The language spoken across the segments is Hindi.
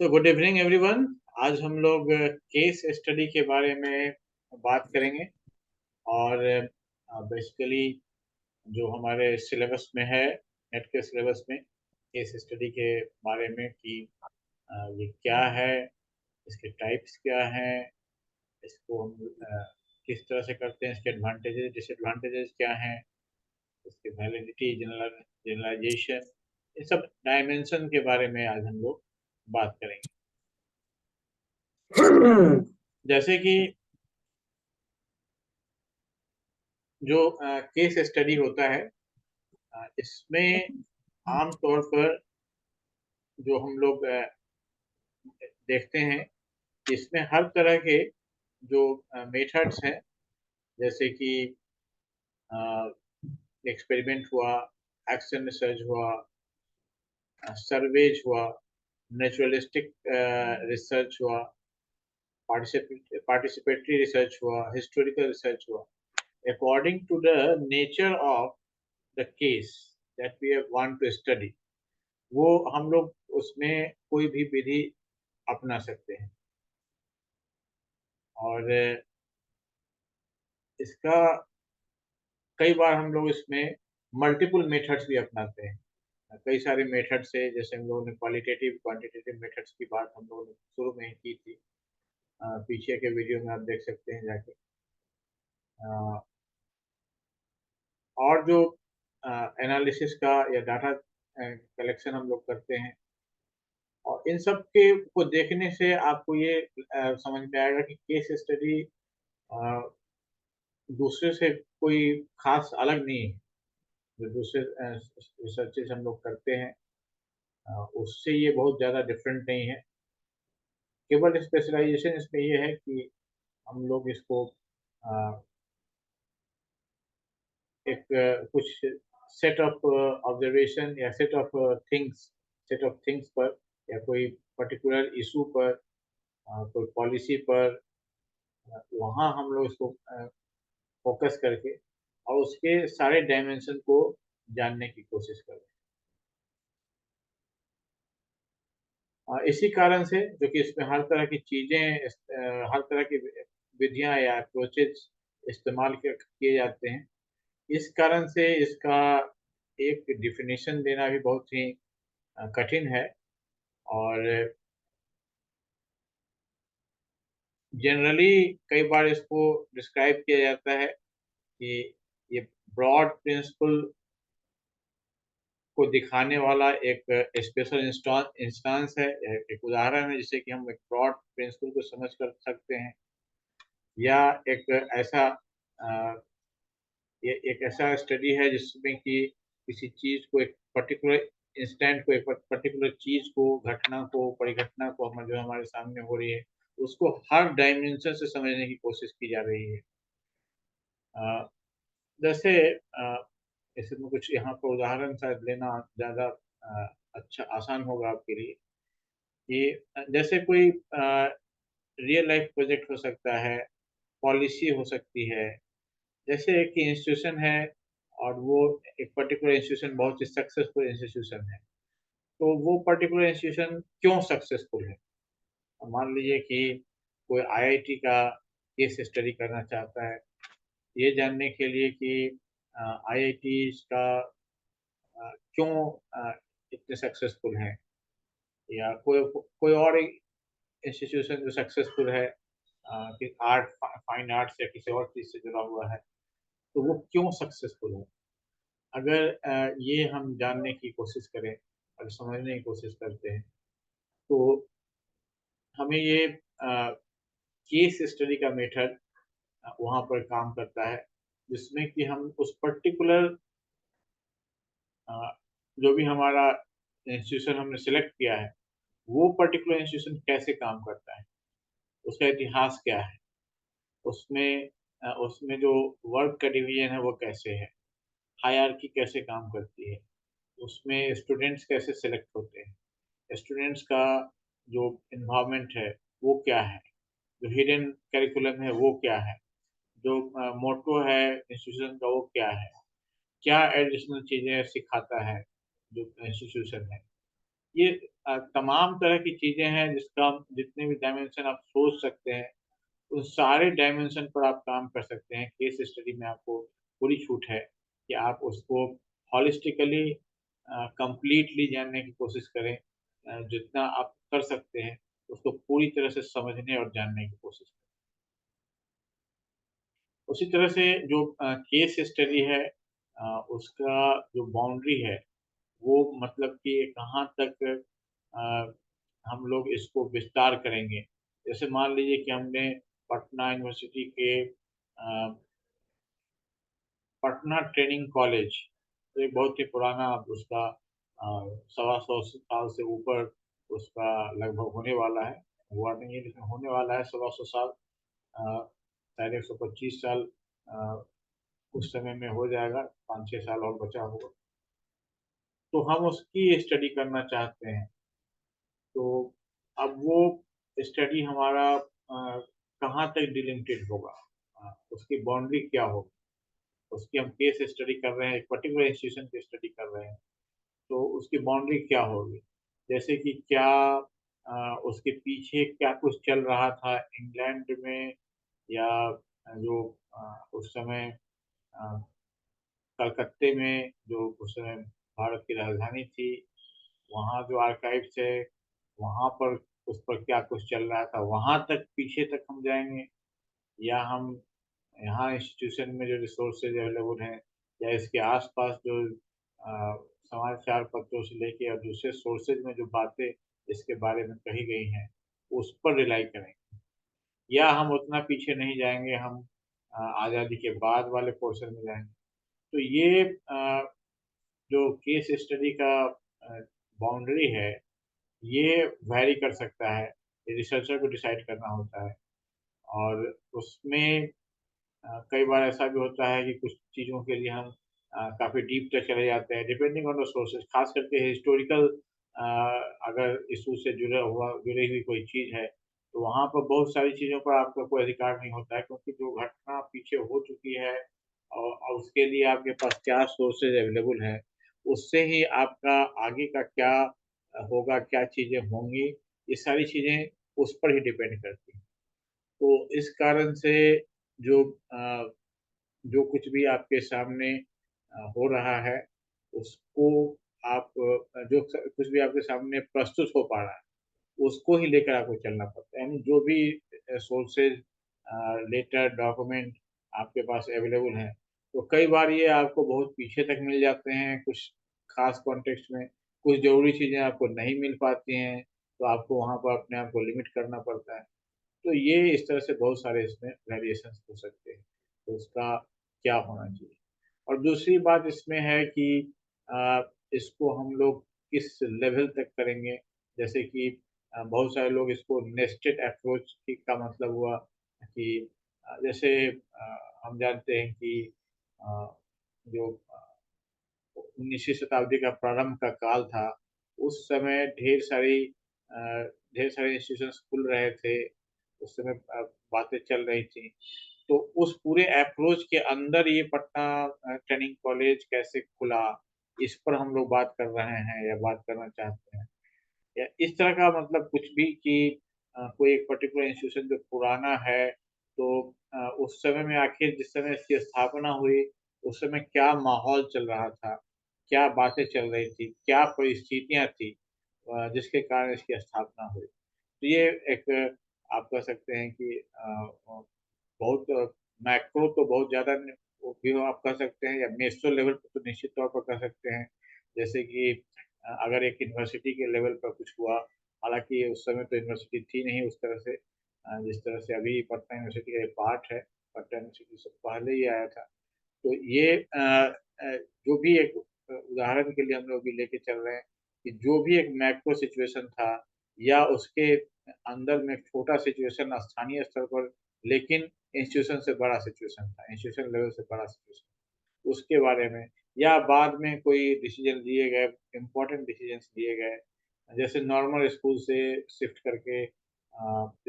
So good evening everyone. आज हम लोग केस स्टडी के बारे में बात करेंगे और बेसिकली जो हमारे सिलेबस में है, नेट के सिलेबस में केस स्टडी के बारे में कि ये क्या है, इसके टाइप्स क्या हैं, इसको हम किस तरह से करते हैं, इसके एडवांटेजेस डिसएडवांटेजेस क्या हैं, इसकी वैलिडिटी, जनरलाइजेशन, इन सब डायमेंशन के बारे में आज हम लोग बात करेंगे। जैसे कि जो केस स्टडी होता है, इसमें आमतौर पर जो हम लोग देखते हैं कि इसमें हर तरह के जो मेथड्स हैं, जैसे कि एक्सपेरिमेंट हुआ, एक्शन रिसर्च हुआ, सर्वेज हुआ, नेचुरलिस्टिक रिसर्च हुआ, पार्टिसिपेटरी रिसर्च हुआ, हिस्टोरिकल रिसर्च हुआ, according to the nature of the case that we want to study, वो हम लोग उसमें कोई भी विधि अपना सकते हैं। और इसका कई बार हम लोग इसमें मल्टीपल मेथड्स भी अपनाते हैं। कई सारे मेथड्स है, जैसे हम लोगों ने क्वालिटेटिव क्वांटिटेटिव मेथड्स की बात हम लोगों ने शुरू में ही की थी। पीछे के वीडियो में आप देख सकते हैं जाके। और जो एनालिसिस का या डाटा कलेक्शन हम लोग करते हैं, और इन सब के को देखने से आपको ये समझ में आएगा कि केस स्टडी दूसरे से कोई खास अलग नहीं है। जो दूसरे रिसर्चेस हम लोग करते हैं, उससे ये बहुत ज़्यादा डिफरेंट नहीं है। केवल स्पेशलाइजेशन इसमें ये है कि हम लोग इसको एक कुछ सेट ऑफ ऑब्जर्वेशन या सेट ऑफ थिंग्स पर, या कोई पर्टिकुलर इशू पर, कोई पॉलिसी पर, वहाँ हम लोग इसको फोकस करके और उसके सारे डायमेंशन को जानने की कोशिश करें। इसी कारण से, जो कि इसमें हर तरह की चीजें, हर तरह की विधियां या अप्रोचेज इस्तेमाल किए जाते हैं, इस कारण से इसका एक डिफिनेशन देना भी बहुत ही कठिन है। और जनरली कई बार इसको डिस्क्राइब किया जाता है कि ये ब्रॉड प्रिंसिपल को दिखाने वाला एक स्पेशल इंस्टांस है, एक उदाहरण है, जिससे कि हम एक ब्रॉड प्रिंसिपल को समझ कर सकते हैं। या एक ऐसा अ, ये एक ऐसा स्टडी है जिसमें कि किसी चीज को, एक पर्टिकुलर इंस्टेंट को, एक पर्टिकुलर चीज को, घटना को, परिघटना को जो हमारे सामने हो रही है, उसको हर डायमेंशन से समझने की कोशिश की जा रही है। अ, जैसे इसमें कुछ यहाँ पर उदाहरण शायद लेना ज्यादा अच्छा आसान होगा आपके लिए। कि जैसे कोई रियल लाइफ प्रोजेक्ट हो सकता है, पॉलिसी हो सकती है। जैसे एक इंस्टीट्यूशन है और वो एक पर्टिकुलर इंस्टीट्यूशन बहुत ही सक्सेसफुल इंस्टीट्यूशन है, तो वो पर्टिकुलर इंस्टीट्यूशन क्यों सक्सेसफुल है। अब मान लीजिए कि कोई आईआईटी का केस स्टडी करना चाहता है, ये जानने के लिए कि आईआईटी का क्यों इतने सक्सेसफुल है, या कोई कोई और इंस्टीट्यूशन जो सक्सेसफुल है, कि आर्ट, फाइन आर्ट्स या किसी और चीज से जुड़ा हुआ है, तो वो क्यों सक्सेसफुल है। अगर ये हम जानने की कोशिश करें और समझने की कोशिश करते हैं, तो हमें ये केस स्टडी का मेथड वहाँ पर काम करता है, जिसमें कि हम उस पर्टिकुलर जो भी हमारा इंस्टीट्यूशन हमने सेलेक्ट किया है, वो पर्टिकुलर इंस्टीट्यूशन कैसे काम करता है, उसका इतिहास क्या है, उसमें उसमें जो वर्क का डिवीजन है वो कैसे है, हायरार्की कैसे काम करती है, उसमें स्टूडेंट्स कैसे सेलेक्ट होते हैं, स्टूडेंट्स का जो इन्वायरमेंट है वो क्या है, जो हिडन करिकुलम है वो क्या है, जो मोटो है इंस्टीट्यूशन का वो क्या है, क्या एडिशनल चीजें सिखाता है जो इंस्टीट्यूशन है। ये तमाम तरह की चीज़ें हैं जिसका जितने भी डायमेंशन आप सोच सकते हैं, उस सारे डायमेंशन पर आप काम कर सकते हैं। केस स्टडी में आपको पूरी छूट है कि आप उसको हॉलिस्टिकली कंप्लीटली जानने की कोशिश करें। जितना आप कर सकते हैं, उसको पूरी तरह से समझने और जानने की कोशिश करें। उसी तरह से जो केस स्टडी है उसका जो बाउंड्री है, वो मतलब कि कहाँ तक अ, हम लोग इसको विस्तार करेंगे। जैसे मान लीजिए कि हमने पटना यूनिवर्सिटी के पटना ट्रेनिंग कॉलेज, तो एक बहुत ही पुराना उसका 125 साल से ऊपर उसका लगभग होने वाला है। हुआ नहीं है लेकिन होने वाला है 125 साल। शायद 125 साल अ, कुछ समय में हो जाएगा, 5-6 साल और बचा होगा। तो हम उसकी स्टडी करना चाहते हैं। तो अब वो स्टडी हमारा कहाँ तक डिलिमिटेड होगा? उसकी बाउंड्री क्या होगी? उसकी हम केस स्टडी कर रहे हैं, एक पर्टिकुलर इंस्टीट्यूशन की स्टडी कर रहे हैं, तो उसकी बाउंड्री क्या होगी? जैसे कि क्या उसके पीछे क्या कुछ चल रहा था इंग्लैंड में, या जो उस समय अ, कलकत्ते में जो उस समय भारत की राजधानी थी, वहाँ जो आर्काइव्स है, वहाँ पर उस पर क्या कुछ चल रहा था, वहाँ तक पीछे तक हम जाएँगे, या हम यहाँ इंस्टीट्यूशन में जो रिसोर्सेज अवेलेबल हैं, या इसके आसपास जो समाचार पत्रों से लेके और दूसरे सोर्सेज में जो बातें इसके बारे में कही गई हैं, उस पर रिलाई करें, या हम उतना पीछे नहीं जाएंगे, हम आज़ादी के बाद वाले पोर्शन में जाएंगे। तो ये जो केस स्टडी का बाउंड्री है, ये वैरी कर सकता है, ये रिसर्चर को डिसाइड करना होता है। और उसमें कई बार ऐसा भी होता है कि कुछ चीज़ों के लिए हम काफ़ी डीप तक चले जाते हैं, डिपेंडिंग ऑन द सोर्सेज, खास करके हिस्टोरिकल अगर इशू से जुड़ी हुई कोई चीज़ है, तो वहाँ पर बहुत सारी चीज़ों पर आपका कोई अधिकार नहीं होता है, क्योंकि जो घटना पीछे हो चुकी है और उसके लिए आपके पास क्या सोर्सेज अवेलेबल है, उससे ही आपका आगे का क्या होगा, क्या चीज़ें होंगी, ये सारी चीज़ें उस पर ही डिपेंड करती हैं। तो इस कारण से जो जो कुछ भी आपके सामने हो रहा है, उसको आप जो कुछ भी आपके सामने प्रस्तुत हो पा रहा है, उसको ही लेकर आपको चलना पड़ता है। यानी जो भी सोर्सेज, लेटर, डॉक्यूमेंट आपके पास अवेलेबल हैं, तो कई बार ये आपको बहुत पीछे तक मिल जाते हैं, कुछ खास कॉन्टेक्स्ट में, कुछ ज़रूरी चीज़ें आपको नहीं मिल पाती हैं, तो आपको वहाँ पर अपने आप को लिमिट करना पड़ता है। तो ये इस तरह से बहुत सारे इसमें वेरिएशंस हो सकते हैं, तो उसका क्या होना चाहिए। और दूसरी बात इसमें है कि इसको हम लोग किस लेवल तक करेंगे, जैसे कि बहुत सारे लोग इसको नेस्टेड अप्रोच का मतलब हुआ कि जैसे हम जानते हैं कि जो 19वीं शताब्दी का प्रारंभ का काल था, उस समय ढेर सारे इंस्टीट्यूशंस खुल रहे थे, उस समय बातें चल रही थी। तो उस पूरे अप्रोच के अंदर ये पटना ट्रेनिंग कॉलेज कैसे खुला, इस पर हम लोग बात कर रहे हैं या बात करना चाहते हैं। या इस तरह का मतलब कुछ भी कि कोई एक पर्टिकुलर इंस्टीट्यूशन जो पुराना है, तो उस समय में आखिर जिस समय इसकी स्थापना हुई, उस समय क्या माहौल चल रहा था, क्या बातें चल रही थी, क्या परिस्थितियाँ थी जिसके कारण इसकी स्थापना हुई। तो ये एक आप कह सकते हैं कि बहुत मैक्रो तो बहुत ज़्यादा वो भी आप कह सकते हैं, या मेसो लेवल पे तो निश्चित तौर पर कह सकते हैं। जैसे कि अगर एक यूनिवर्सिटी के लेवल पर कुछ हुआ, हालाँकि उस समय तो यूनिवर्सिटी थी नहीं उस तरह से, जिस तरह से अभी पटना यूनिवर्सिटी का एक पार्ट है, पटना यूनिवर्सिटी से पहले ही आया था। तो ये जो भी एक उदाहरण के लिए हम लोग भी लेके चल रहे हैं कि जो भी एक मैक्रो सिचुएशन था, या उसके अंदर में छोटा सिचुएशन स्थानीय स्तर पर, लेकिन इंस्टीट्यूशन से बड़ा सिचुएशन था, इंस्टीट्यूशन लेवल से बड़ा सिचुएशन, उसके बारे में, या बाद में कोई डिसीजन लिए गए, इम्पोर्टेंट डिसीजंस लिए गए, जैसे नॉर्मल स्कूल से शिफ्ट करके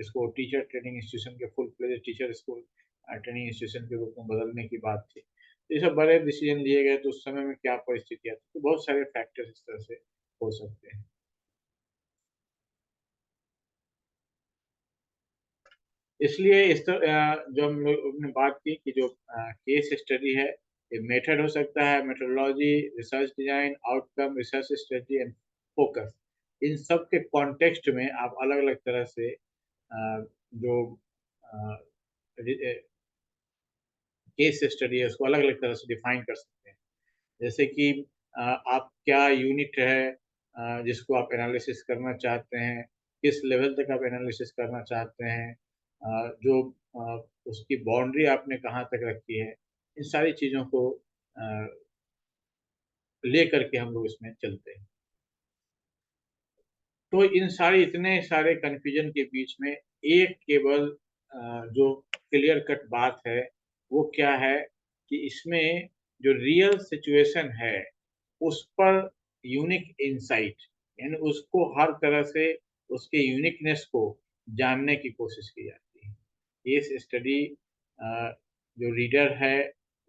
इसको टीचर ट्रेनिंग इंस्टीट्यूशन के full fledged teacher school training institution के रूप में बदलने की बात थी। ये सब बड़े डिसीजन लिए गए, तो उस समय में क्या परिस्थितियाँ थी, तो बहुत सारे फैक्टर्स इस तरह से हो सकते हैं। इसलिए जो हम लोग ने बात की कि जो केस स्टडी है, ये मेथड हो सकता है, methodology, research design, outcome, research strategy and focus. इन सब के कॉन्टेक्स्ट में आप अलग-अलग तरह से जो केस स्टडी है उसको अलग-अलग तरह से डिफाइन कर सकते हैं। जैसे कि आप क्या यूनिट है जिसको आप एनालिसिस करना चाहते हैं, किस लेवल तक आप एनालिसिस करना चाहते हैं, जो उसकी बाउंड्री आपने कहाँ तक रखी है, इन सारी चीज़ों को अ, लेकर के हम लोग इसमें चलते हैं। तो इन सारे इतने सारे कन्फ्यूजन के बीच में एक केवल जो क्लियर कट बात है, वो क्या है कि इसमें जो रियल सिचुएशन है, उस पर यूनिक इनसाइट यानी उसको हर तरह से उसके यूनिकनेस को जानने की कोशिश की जाती है। केस स्टडी जो रीडर है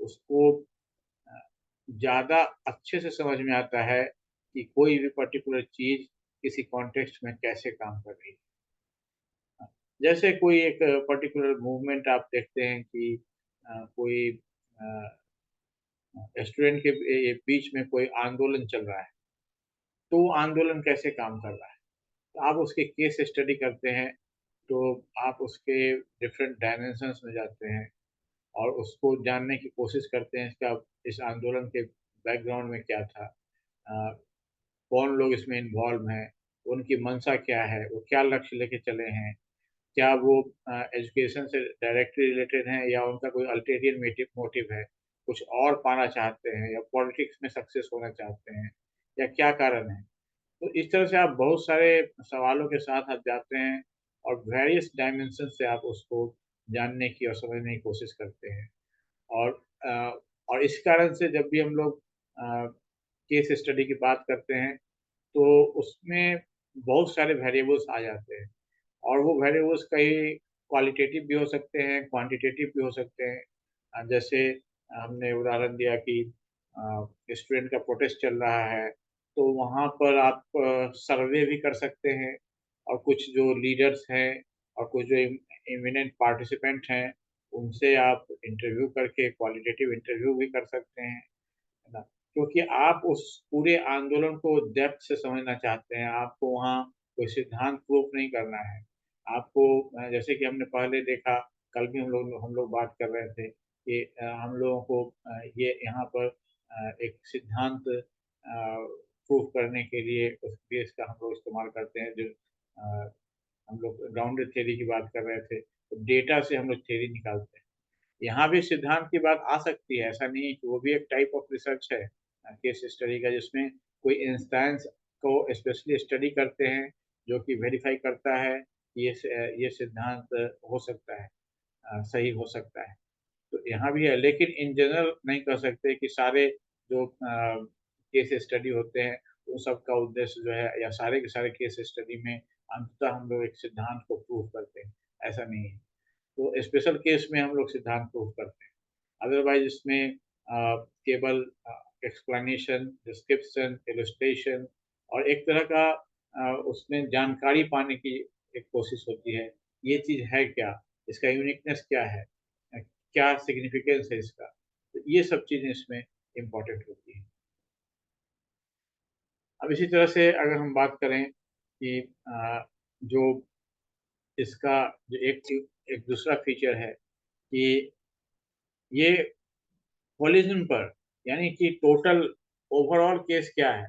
उसको अ, ज़्यादा अच्छे से समझ में आता है कि कोई भी पर्टिकुलर चीज़ किसी कॉन्टेक्स्ट में कैसे काम कर रही है। जैसे कोई एक पर्टिकुलर मूवमेंट आप देखते हैं कि कोई स्टूडेंट के बीच में कोई आंदोलन चल रहा है, तो वो आंदोलन कैसे काम कर रहा है? तो आप उसके केस स्टडी करते हैं, तो आप उसके डिफरेंट डायमेंशंस में जाते हैं और उसको जानने की कोशिश करते हैं इसका इस आंदोलन के बैकग्राउंड में क्या था? अ, कौन लोग इसमें इन्वॉल्व हैं? उनकी मंशा क्या है? वो क्या लक्ष्य लेके चले हैं? क्या वो एजुकेशन से डायरेक्टली रिलेटेड हैं या उनका कोई अल्टेरियर मोटिव मोटिव है? कुछ और पाना चाहते हैं या पॉलिटिक्स में सक्सेस होना चाहते हैं या क्या कारण है? तो इस तरह से आप बहुत सारे सवालों के साथ आप जाते हैं और वेरियस डायमेंशन से आप उसको जानने की और समझने की कोशिश करते हैं। और अ, और इस कारण से जब भी हम लोग केस स्टडी की बात करते हैं, तो उसमें बहुत सारे वेरिएबल्स आ जाते हैं और वो वेरिएबल्स कई क्वालिटेटिव भी हो सकते हैं, क्वांटिटेटिव भी हो सकते हैं। जैसे हमने उदाहरण दिया कि स्टूडेंट का प्रोटेस्ट चल रहा है, तो वहाँ पर आप सर्वे भी कर सकते हैं और कुछ जो लीडर्स हैं और कुछ जो इमिनेंट पार्टिसिपेंट हैं, उनसे आप इंटरव्यू करके क्वालिटेटिव इंटरव्यू भी कर सकते हैं। है ना? क्योंकि आप उस पूरे आंदोलन को डेप्थ से समझना चाहते हैं, आपको वहाँ कोई सिद्धांत प्रूफ नहीं करना है। आपको जैसे कि हमने पहले देखा, कल भी हम लोग बात कर रहे थे कि हम लोगों को ये यहाँ पर एक सिद्धांत प्रूफ करने के लिए उस बेस का हम लोग इस्तेमाल करते हैं जो हम लोग ग्राउंडेड थ्योरी की बात कर रहे थे, तो डेटा से हम लोग थ्योरी निकालते हैं। यहाँ भी सिद्धांत की बात आ सकती है, ऐसा नहीं है कि वो भी एक टाइप ऑफ रिसर्च है केस स्टडी का जिसमें कोई इंस्टेंस को स्पेशली स्टडी करते हैं, जो कि वेरीफाई करता है कि ये सिद्धांत हो सकता है सही हो सकता है। तो यहाँ भी है, लेकिन इन जनरल नहीं कह सकते कि सारे जो केस स्टडी होते हैं, उन सब का उद्देश्य जो है या सारे के सारे केस स्टडी में अंततः हम लोग एक सिद्धांत को प्रूव करते हैं, ऐसा नहीं है। तो स्पेशल केस में हम लोग सिद्धांत प्रूव करते हैं। अदरवाइज इसमें केवल एक्सप्लेनेशन, डिस्क्रिप्शन, इलस्ट्रेशन और एक तरह का उसमें जानकारी पाने की एक कोशिश होती है। ये चीज़ है क्या? इसका यूनिकनेस क्या है? क्या सिग्निफिकेंस है इसका? तो ये सब चीज़ें इसमें इम्पोर्टेंट होती हैं। अब इसी तरह से अगर हम बात करें कि जो इसका जो एक दूसरा फीचर है कि ये होलिज़्म पर यानी कि टोटल ओवरऑल केस क्या है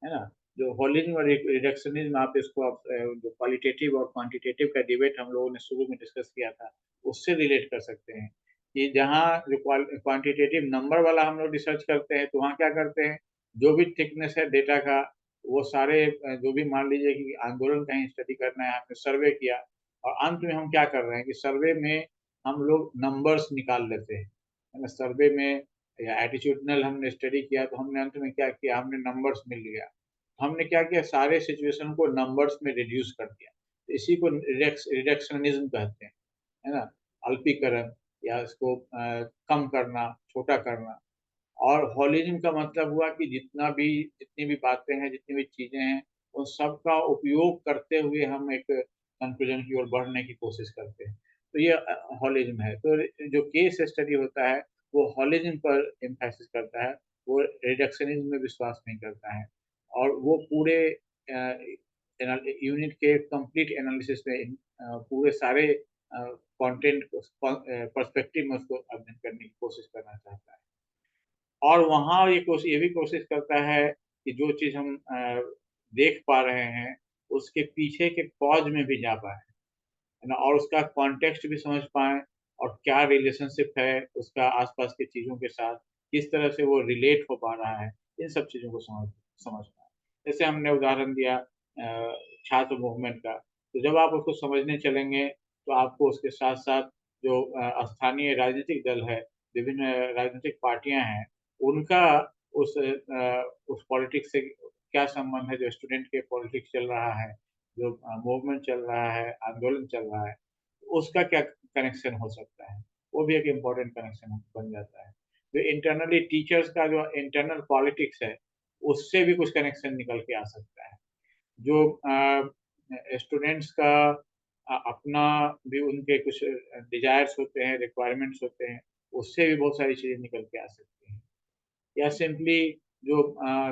ना? जो होलिज़्म और रिडक्शनिज़्म आप इसको जो क्वालिटेटिव और क्वांटिटेटिव का डिबेट हम लोगों ने शुरू में डिस्कस किया था, उससे रिलेट कर सकते हैं कि जहाँ जो क्वांटिटेटिव नंबर वाला हम लोग रिसर्च करते हैं, तो वहाँ क्या करते हैं, जो भी थिकनेस है डेटा का, वो सारे जो भी मान लीजिए कि आंदोलन कहीं स्टडी करना है, आपने सर्वे किया और अंत में हम क्या कर रहे हैं कि सर्वे में हम लोग नंबर्स निकाल लेते हैं। है ना? सर्वे में या एटीट्यूडनल हमने स्टडी किया तो हमने अंत में क्या किया, हमने नंबर्स मिल लिया। हमने क्या किया, सारे सिचुएशन को नंबर्स में रिड्यूस कर दिया। तो इसी को रिडक्शनिज़्म कहते हैं, है ना? अल्पीकरण या इसको कम करना, छोटा करना। और होलिज़्म का मतलब हुआ कि जितनी भी बातें हैं, जितनी भी चीज़ें हैं, उन सब का उपयोग करते हुए हम एक कन्क्लूज़न की ओर बढ़ने की कोशिश करते हैं। तो ये हॉलिज्म है। तो जो केस स्टडी होता है वो हॉलिज्म पर एम्फेसिस करता है, वो रिडक्शनिज्म में विश्वास नहीं करता है, और वो पूरे यूनिट के कंप्लीट एनालिसिस में पूरे सारे कंटेंट पर्सपेक्टिव में उसको अध्ययन करने की कोशिश करना चाहता है। और वहाँ ये भी कोशिश करता है कि जो चीज़ हम देख पा रहे हैं, उसके पीछे के कॉज़ में भी जा पाएँ, है ना? और उसका कॉन्टेक्स्ट भी समझ पाएँ, और क्या रिलेशनशिप है उसका आस-पास की चीज़ों के साथ, किस तरह से वो रिलेट हो पा रहा है, इन सब चीज़ों को समझ समझ पाएँ। जैसे हमने उदाहरण दिया छात्र मूवमेंट का, तो जब आप उसको समझने चलेंगे, तो आपको उसके साथ-साथ जो स्थानीय राजनीतिक दल है, विभिन्न राजनीतिक पार्टियाँ हैं, उनका उस पॉलिटिक्स से क्या संबंध है, जो स्टूडेंट के पॉलिटिक्स चल रहा है, जो मूवमेंट चल रहा है, आंदोलन चल रहा है, उसका क्या कनेक्शन हो सकता है? वो भी एक इम्पोर्टेंट कनेक्शन बन जाता है। जो इंटरनली टीचर्स का जो इंटरनल पॉलिटिक्स है, उससे भी कुछ कनेक्शन निकल के आ सकता है। जो स्टूडेंट्स का अपना भी उनके कुछ डिज़ायर्स होते हैं, रिक्वायरमेंट्स होते हैं, उससे भी बहुत सारी चीज़ें निकल के आ सकती हैं। या सिंपली जो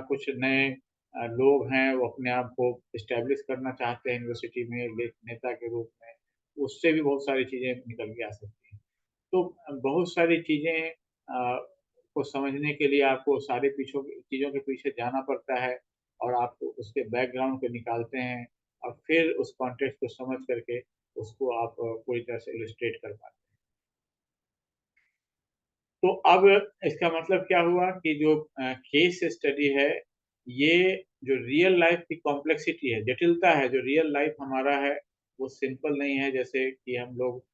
कुछ नए लोग हैं, वो अपने आप को एस्टेब्लिश करना चाहते हैं यूनिवर्सिटी में एक नेता के रूप में, उससे भी बहुत सारी चीज़ें निकल के आ सकती हैं। तो बहुत सारी चीज़ें को समझने के लिए आपको सारे चीज़ों के पीछे जाना पड़ता है, और आप उसके बैकग्राउंड को निकालते हैं, और फिर उस कॉन्टेक्स्ट को समझ करके उसको आप पूरी तरह से इलस्ट्रेट कर पाते हैं। तो अब इसका मतलब क्या हुआ कि जो केस स्टडी है, ये जो रियल लाइफ की कॉम्प्लेक्सिटी है, जटिलता है, जो रियल लाइफ हमारा है, वो सिंपल नहीं है। जैसे कि हम लोग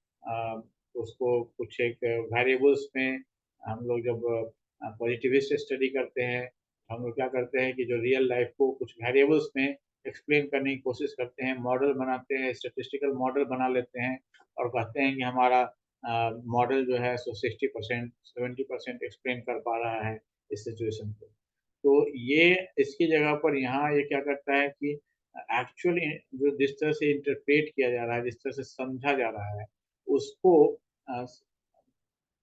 उसको कुछ एक वेरिएबल्स में हम लोग जब पॉजिटिविस्ट स्टडी करते हैं, हम लोग क्या करते हैं कि जो रियल लाइफ को कुछ वेरिएबल्स में एक्सप्लेन करने की कोशिश करते हैं, मॉडल बनाते हैं, स्टैटिस्टिकल मॉडल बना लेते हैं, और कहते हैं कि हमारा मॉडल जो है सो 60% 70% एक्सप्लेन कर पा रहा है इस सिचुएशन को। तो ये इसकी जगह पर यहाँ ये क्या करता है कि एक्चुअली जो जिस तरह से इंटरप्रेट किया जा रहा है, जिस तरह से समझा जा रहा है, उसको अ,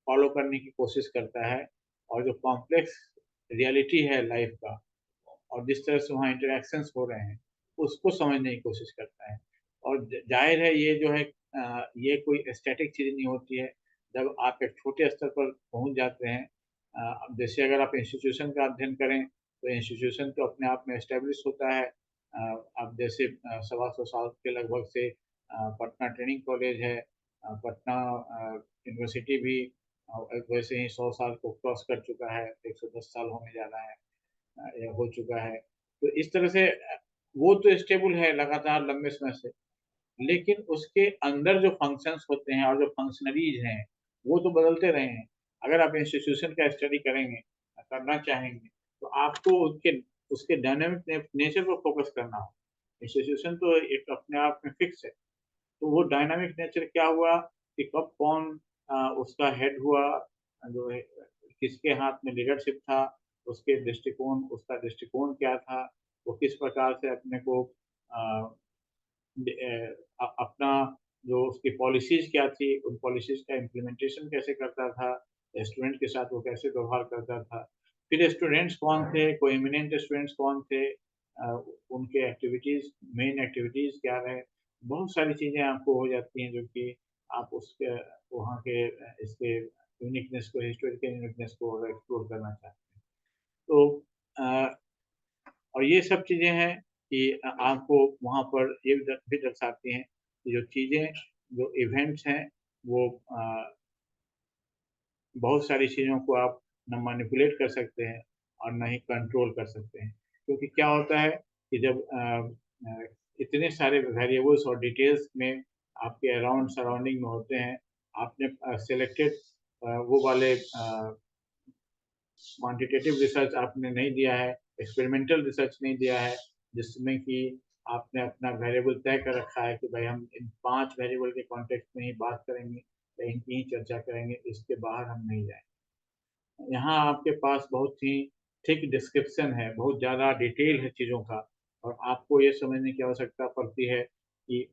फ़ॉलो करने की कोशिश करता है, और जो कॉम्प्लेक्स रियलिटी है लाइफ़ का, और जिस तरह से वहाँ इंटरैक्शंस हो रहे हैं, उसको समझने की कोशिश करता है। और ज़ाहिर है ये जो है ये कोई स्टैटिक चीज़ नहीं होती है। जब आप एक छोटे स्तर पर पहुँच जाते हैं, अब जैसे अगर आप इंस्टीट्यूशन का अध्ययन करें, तो इंस्टीट्यूशन तो अपने आप में एस्टेब्लिश होता है। अब जैसे सवा सौ साल के लगभग से पटना ट्रेनिंग कॉलेज है, पटना यूनिवर्सिटी भी वैसे ही 100 साल को क्रॉस कर चुका है, 110 साल होने जा रहा है। या हो चुका है। तो इस तरह से वो तो स्टेबल है लगातार लंबे समय से, लेकिन उसके अंदर जो फंक्शंस होते हैं और जो फंक्शनरीज़ हैं, वो तो बदलते रहे हैं। अगर आप इंस्टीट्यूशन का स्टडी करेंगे, करना चाहेंगे, तो आपको उसके डायनामिक नेचर पर फ़ोकस करना होगा। इंस्टीट्यूशन तो एक अपने आप में फिक्स है। तो वो डायनामिक नेचर क्या हुआ कि कब कौन उसका हेड हुआ, जो है किसके हाथ में लीडरशिप था, उसका दृष्टिकोण क्या था, वो किस प्रकार से अपने को अ, अपना जो उसकी पॉलिसीज़ क्या थी, उन पॉलिसीज़ का इम्प्लीमेंटेशन कैसे करता था, स्टूडेंट के साथ वो कैसे व्यवहार करता था। फिर स्टूडेंट्स कौन थे, कोएमिनेंट स्टूडेंट्स कौन थे, उनके मेन एक्टिविटीज़ क्या रहे। बहुत सारी चीज़ें आपको हो जाती हैं जो कि आप उसके वहाँ के इसके यूनिकनेस को, हिस्टोरिकल यूनिकनेस को अगर एक्सप्लोर करना चाहते हैं। तो अ, और ये सब चीज़ें हैं कि आपको वहाँ पर ये भी दर्शाती हैं कि जो चीज़ें, जो इवेंट्स हैं, वो बहुत सारी चीज़ों को आप ना मैनिपुलेट कर सकते हैं, और ना ही कंट्रोल कर सकते हैं। क्योंकि क्या होता है कि जब इतने सारे वेरिएबल्स और डिटेल्स में आपके अराउंड सराउंडिंग में होते हैं, आपने सेलेक्टेड वो वाले क्वांटिटेटिव रिसर्च आपने नहीं दिया है, एक्सपेरिमेंटल रिसर्च नहीं दिया है, जिसमें कि आपने अपना वेरिएबल तय कर रखा है कि भाई हम इन 5 वेरिएबल के कॉन्टेक्स्ट में ही बात करेंगे, या इनकी ही चर्चा करेंगे, इसके बाहर हम नहीं जाएँगे। यहाँ आपके पास बहुत ही थिक डिस्क्रिप्शन है, बहुत ज़्यादा डिटेल है चीज़ों का, और आपको ये समझने की आवश्यकता पड़ती है कि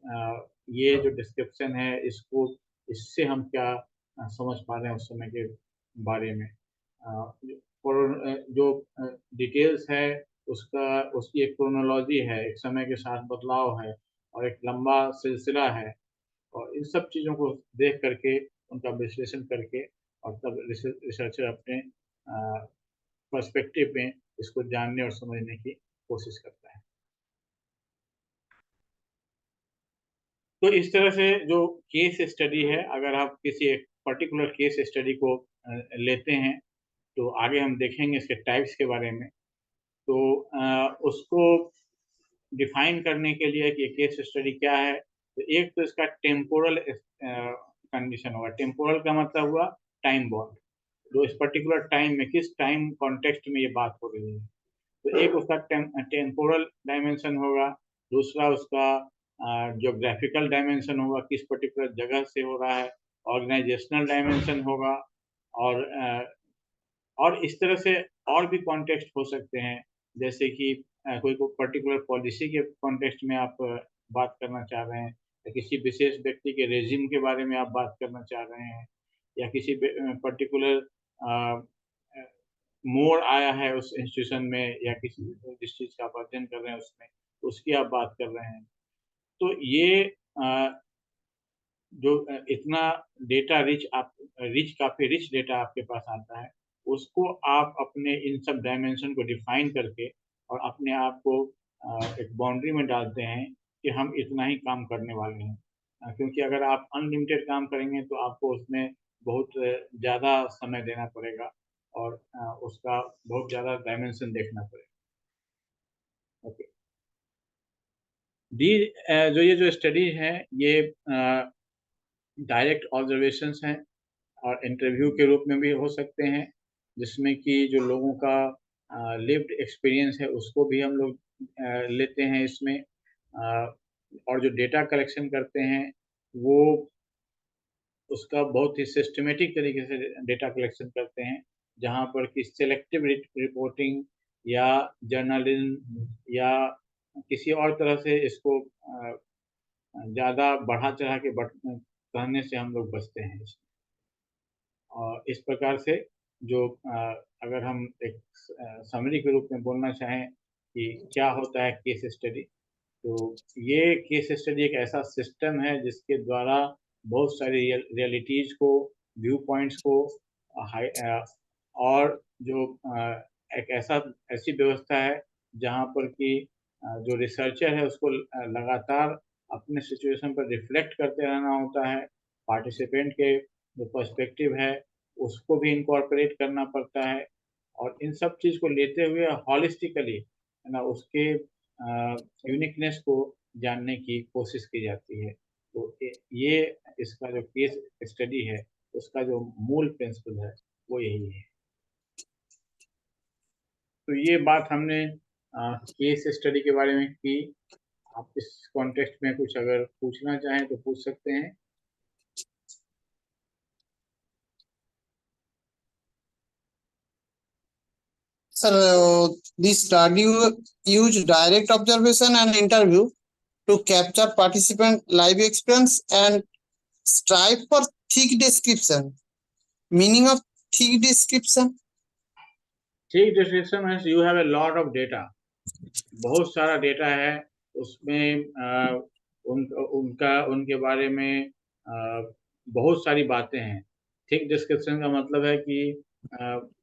ये जो डिस्क्रिप्शन है, इसको इससे हम क्या समझ पा रहे हैं उस समय के बारे में। और जो डिटेल्स है उसकी एक क्रोनोलॉजी है, एक समय के साथ बदलाव है और एक लंबा सिलसिला है, और इन सब चीज़ों को देख करके, उनका विश्लेषण करके, और तब रिसर्चर अपने पर्सपेक्टिव में इसको जानने और समझने की कोशिश करता है। तो इस तरह से जो केस स्टडी है, अगर आप किसी एक पर्टिकुलर केस स्टडी को लेते हैं, तो आगे हम देखेंगे इसके टाइप्स के बारे में। तो उसको डिफाइन करने के लिए कि केस स्टडी क्या है, तो एक तो इसका टेम्पोरल कंडीशन होगा। टेम्पोरल का मतलब हुआ टाइम बाउंड, जो इस पर्टिकुलर टाइम में, किस टाइम कॉन्टेक्स्ट में ये बात हो रही है। तो एक उसका टेम्पोरल डायमेंशन होगा, दूसरा उसका ज्योग्राफिकल डायमेंशन होगा, किस पर्टिकुलर जगह से हो रहा है, ऑर्गेनाइजेशनल डायमेंशन होगा, और इस तरह से और भी कॉन्टेक्स्ट हो सकते हैं, जैसे कि कोई पर्टिकुलर पॉलिसी के कॉन्टेक्स्ट में आप बात करना चाह रहे हैं, या किसी विशेष व्यक्ति के रेजिम के बारे में आप बात करना चाह रहे हैं, या किसी पर्टिकुलर मोड़ आया है उस इंस्टीट्यूशन में, या किसी जिस चीज़ का आप अध्ययन कर रहे हैं उसमें, उसकी आप बात कर रहे हैं। तो ये जो इतना डेटा काफ़ी रिच डेटा आपके पास आता है, उसको आप अपने इन सब डायमेंशन को डिफाइन करके और अपने आप को एक बाउंड्री में डालते हैं कि हम इतना ही काम करने वाले हैं। क्योंकि अगर आप अनलिमिटेड काम करेंगे तो आपको उसमें बहुत ज़्यादा समय देना पड़ेगा, और उसका बहुत ज़्यादा डायमेंशन देखना पड़ेगा। ओके। जो ये जो स्टडी है, ये डायरेक्ट ऑब्जर्वेशंस हैं और इंटरव्यू के रूप में भी हो सकते हैं, जिसमें कि जो लोगों का लिव्ड एक्सपीरियंस है उसको भी हम लोग लेते हैं इसमें, और जो डेटा कलेक्शन करते हैं वो उसका बहुत ही सिस्टमेटिक तरीके से डेटा कलेक्शन करते हैं, जहाँ पर कि सेलेक्टिव रिपोर्टिंग या जर्नलिज्म या किसी और तरह से इसको ज़्यादा बढ़ा चढ़ा के कहने से हम लोग बचते हैं इसमें। और इस प्रकार से जो अगर हम एक समरी के रूप में बोलना चाहें कि क्या होता है केस स्टडी, तो ये केस स्टडी एक ऐसा सिस्टम है जिसके द्वारा बहुत सारी रियलिटीज़ को, व्यू पॉइंट्स को और जो एक ऐसी व्यवस्था है जहाँ पर कि जो रिसर्चर है उसको लगातार अपने सिचुएशन पर रिफ्लेक्ट करते रहना होता है। पार्टिसिपेंट के जो पर्सपेक्टिव है उसको भी इनकॉर्पोरेट करना पड़ता है, और इन सब चीज़ को लेते हुए हॉलिस्टिकली, है ना, उसके यूनिकनेस को जानने की कोशिश की जाती है। तो ये इसका जो केस स्टडी है उसका जो मूल प्रिंसिपल है वो यही है। तो ये बात हमने केस स्टडी के बारे में की। आप इस कॉन्टेक्स्ट में कुछ अगर पूछना चाहें तो पूछ सकते हैं। Sir, this study use direct observation and interview to capture participant live experience and strive for thick description. Meaning of thick description? Thick description means you have a lot of data, बहुत सारा डेटा है उसमें, उनके बारे में बहुत सारी बातें हैं। थिक डिस्क्रिप्शन का मतलब है कि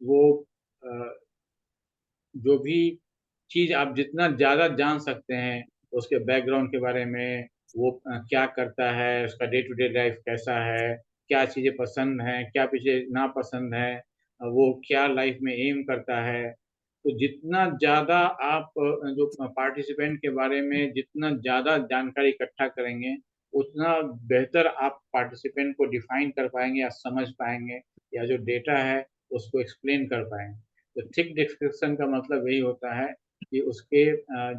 वो जो भी चीज़ आप जितना ज़्यादा जान सकते हैं उसके बैकग्राउंड के बारे में, वो क्या करता है, उसका डे टू डे लाइफ कैसा है, क्या चीज़ें पसंद हैं, क्या चीज़ें नापसंद हैं, वो क्या लाइफ में एम करता है। तो जितना ज़्यादा आप जो पार्टिसिपेंट के बारे में जितना ज़्यादा जानकारी इकट्ठा करेंगे, उतना बेहतर आप पार्टिसिपेंट को डिफाइन कर पाएंगे या समझ पाएंगे, या जो डेटा है उसको एक्सप्लेन कर पाएंगे। तो थिक डिस्क्रिप्शन का मतलब यही होता है कि उसके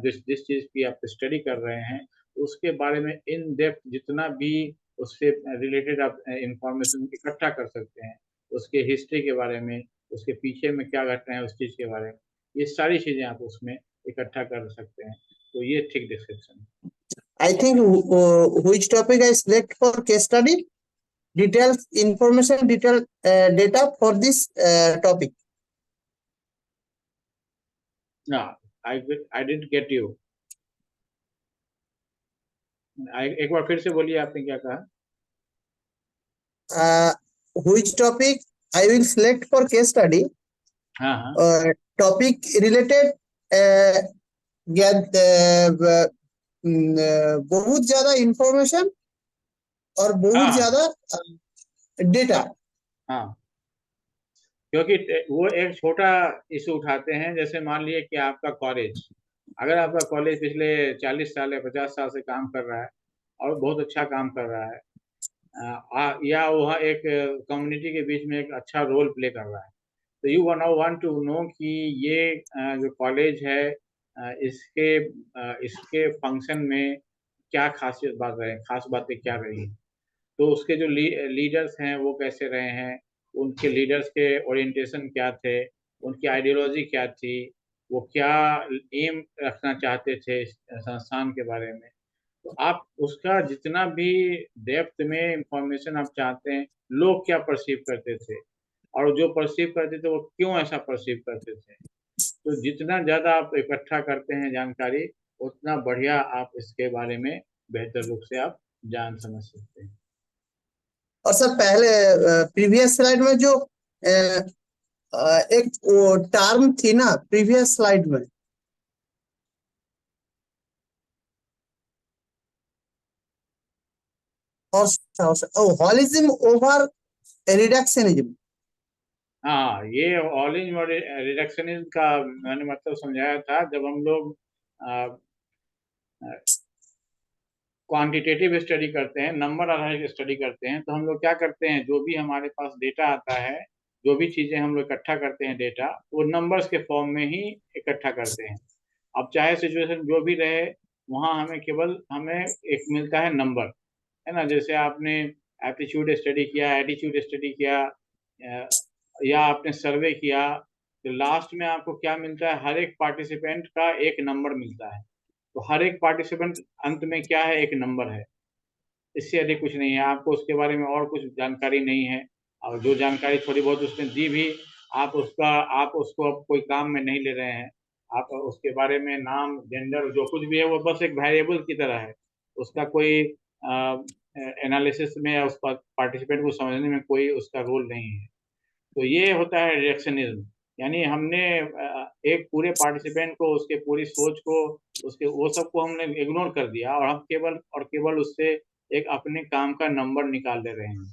जिस चीज़ की आप स्टडी कर रहे हैं उसके बारे में इन डेप्थ जितना भी उससे रिलेटेड आप इंफॉर्मेशन इकट्ठा कर सकते हैं, उसके हिस्ट्री के बारे में, उसके पीछे में क्या घटना है उस चीज़ के बारे में, ये सारी चीज़ें आप उसमें इकट्ठा कर सकते हैं। तो ये थिक डिस्क्रिप्शन है। I think which topic I select for case study? details information detail data for this topic. No, I didn't get you. एक बार फिर से बोलिए, आपने क्या कहा? Which topic I will select for case study? हाँ हाँ Topic related बहुत ज्यादा इंफॉर्मेशन और बहुत हाँ ज्यादा डेटा. हाँ, क्योंकि वो एक छोटा इशू उठाते हैं। जैसे मान लिए कि आपका कॉलेज, अगर आपका कॉलेज पिछले 40 साल या 50 साल से काम कर रहा है और बहुत अच्छा काम कर रहा है, या वह एक कम्युनिटी के बीच में एक अच्छा रोल प्ले कर रहा है, तो यू वांट टू नो कि ये जो कॉलेज है, इसके फंक्शन में क्या खासियत बात रहे, खास बातें क्या रही, तो उसके जो लीडर्स हैं वो कैसे रहे हैं, उनके लीडर्स के ओरिएंटेशन क्या थे, उनकी आइडियोलॉजी क्या थी, वो क्या एम रखना चाहते थे इस संस्थान के बारे में। तो आप उसका जितना भी डेप्थ में इंफॉर्मेशन आप चाहते हैं, लोग क्या परसीव करते थे और जो परसीव करते थे वो क्यों ऐसा परसीव करते थे, तो जितना ज़्यादा आप इकट्ठा करते हैं जानकारी, उतना बढ़िया आप इसके बारे में बेहतर रूप से आप जान समझ सकते हैं। और सर पहले प्रीवियस स्लाइड में जो एक टर्म थी ना प्रीवियस स्लाइड में, और हॉलिज्म ओवर रिडक्शनिज्म. हाँ, ये ऑलिंज रिडक्शनिज्म का मैंने मतलब समझाया था, जब हम लोग क्वांटिटेटिव स्टडी करते हैं, नंबर आधारित स्टडी करते हैं, तो हम लोग क्या करते हैं, जो भी हमारे पास डेटा आता है, जो भी चीज़ें हम लोग इकट्ठा करते हैं डेटा, वो नंबर्स के फॉर्म में ही इकट्ठा करते हैं। अब चाहे सिचुएशन जो भी रहे, वहाँ हमें एक मिलता है नंबर, है ना। जैसे आपने एप्टीट्यूड स्टडी किया, एटीट्यूड स्टडी किया, या आपने सर्वे किया, तो लास्ट में आपको क्या मिलता है, हर एक पार्टिसिपेंट का एक नंबर मिलता है। तो हर एक पार्टिसिपेंट अंत में क्या है, एक नंबर है, इससे अधिक कुछ नहीं है। आपको उसके बारे में और कुछ जानकारी नहीं है, और जो जानकारी थोड़ी बहुत उसने दी भी, आप उसको अब कोई काम में नहीं ले रहे हैं। आप उसके बारे में नाम, जेंडर, जो कुछ भी है, वो बस एक वेरिएबल की तरह है, उसका कोई एनालिसिस में या उस पार्टिसिपेंट को समझने में कोई उसका रोल नहीं है। तो ये होता है रिडक्शनिज्म, यानी हमने एक पूरे पार्टिसिपेंट को, उसके पूरी सोच को, उसके वो सब को हमने इग्नोर कर दिया, और हम केवल और केवल उससे एक अपने काम का नंबर निकाल ले रहे हैं।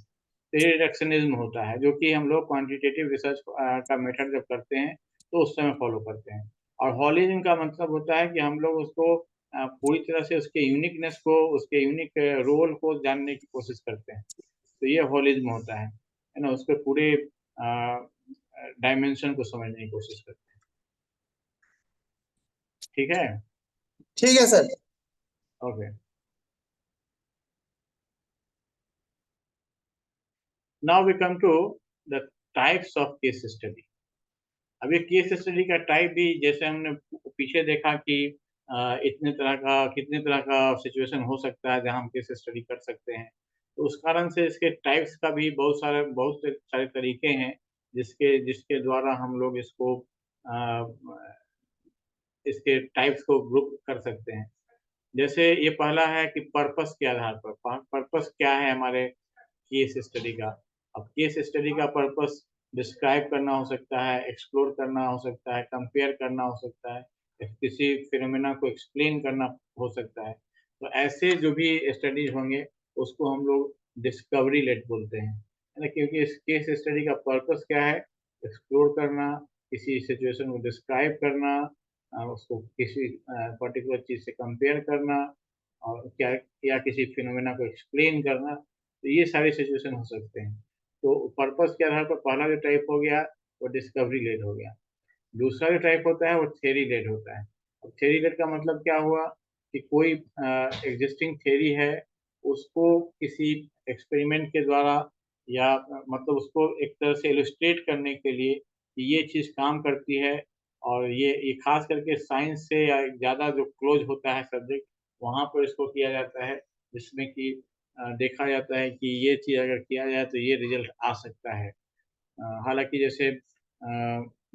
तो ये रिडक्शनिज्म होता है, जो कि हम लोग क्वांटिटेटिव रिसर्च का मेथड जब करते हैं तो उस समय फॉलो करते हैं। और हॉलिज्म का मतलब होता है कि हम लोग उसको पूरी तरह से उसके यूनिकनेस को, उसके यूनिक रोल को जानने की कोशिश करते हैं। तो ये होलिज्म होता है ना, उसके पूरे डायमेंशन को समझने की कोशिश करते हैं। ठीक है, ठीक है sir. Okay. Now we come to the types of case study. अब ये केस स्टडी का टाइप भी, जैसे हमने पीछे देखा कि कितने तरह का सिचुएशन हो सकता है जहाँ हम केस स्टडी कर सकते हैं, तो उस कारण से इसके टाइप्स का भी बहुत सारे तरीके हैं जिसके जिसके द्वारा हम लोग इसके टाइप्स को ग्रुप कर सकते हैं। जैसे ये पहला है कि पर्पस के आधार पर, पर्पस क्या है हमारे केस स्टडी का। अब केस स्टडी का पर्पस डिस्क्राइब करना हो सकता है, एक्सप्लोर करना हो सकता है, कंपेयर करना हो सकता है, किसी फिनोमेना को एक्सप्लेन करना हो सकता है। तो ऐसे जो भी स्टडीज होंगे उसको हम लोग डिस्कवरी लेट बोलते हैं, है ना, क्योंकि इस केस स्टडी का पर्पस क्या है, एक्सप्लोर करना, किसी सिचुएशन को डिस्क्राइब करना, उसको किसी पर्टिकुलर चीज से कंपेयर करना, और क्या, या किसी फिनोमेना को एक्सप्लेन करना। तो ये सारे सिचुएशन हो सकते हैं। तो पर्पस के आधार पर पहला जो टाइप हो गया वो डिस्कवरी लेड हो गया। दूसरा जो टाइप होता है वो थ्योरी लेड होता है। अब थ्योरी लेड का मतलब क्या हुआ कि कोई एग्जिस्टिंग थ्योरी है, उसको किसी एक्सपेरिमेंट के द्वारा, या मतलब उसको एक तरह से इलस्ट्रेट करने के लिए कि ये चीज़ काम करती है, और ये खास करके साइंस से या ज़्यादा जो क्लोज होता है सब्जेक्ट, वहाँ पर इसको किया जाता है, जिसमें कि देखा जाता है कि ये चीज़ अगर किया जाए तो ये रिजल्ट आ सकता है। हालांकि जैसे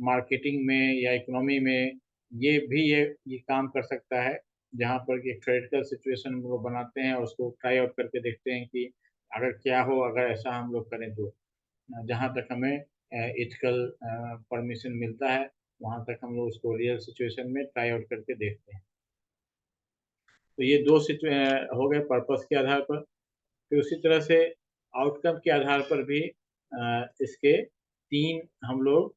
मार्केटिंग में या इकोनॉमी में ये काम कर सकता है, जहाँ पर कि थ्योरेटिकल सिचुएशन वो बनाते हैं और उसको ट्राई आउट करके देखते हैं कि अगर क्या हो, अगर ऐसा हम लोग करें तो जहाँ तक हमें एथिकल परमिशन मिलता है वहाँ तक हम लोग उसको रियल सिचुएशन में ट्राई आउट करके देखते हैं। तो ये दो हो गए पर्पस के आधार पर। फिर उसी तरह से आउटकम के आधार पर भी इसके तीन हम लोग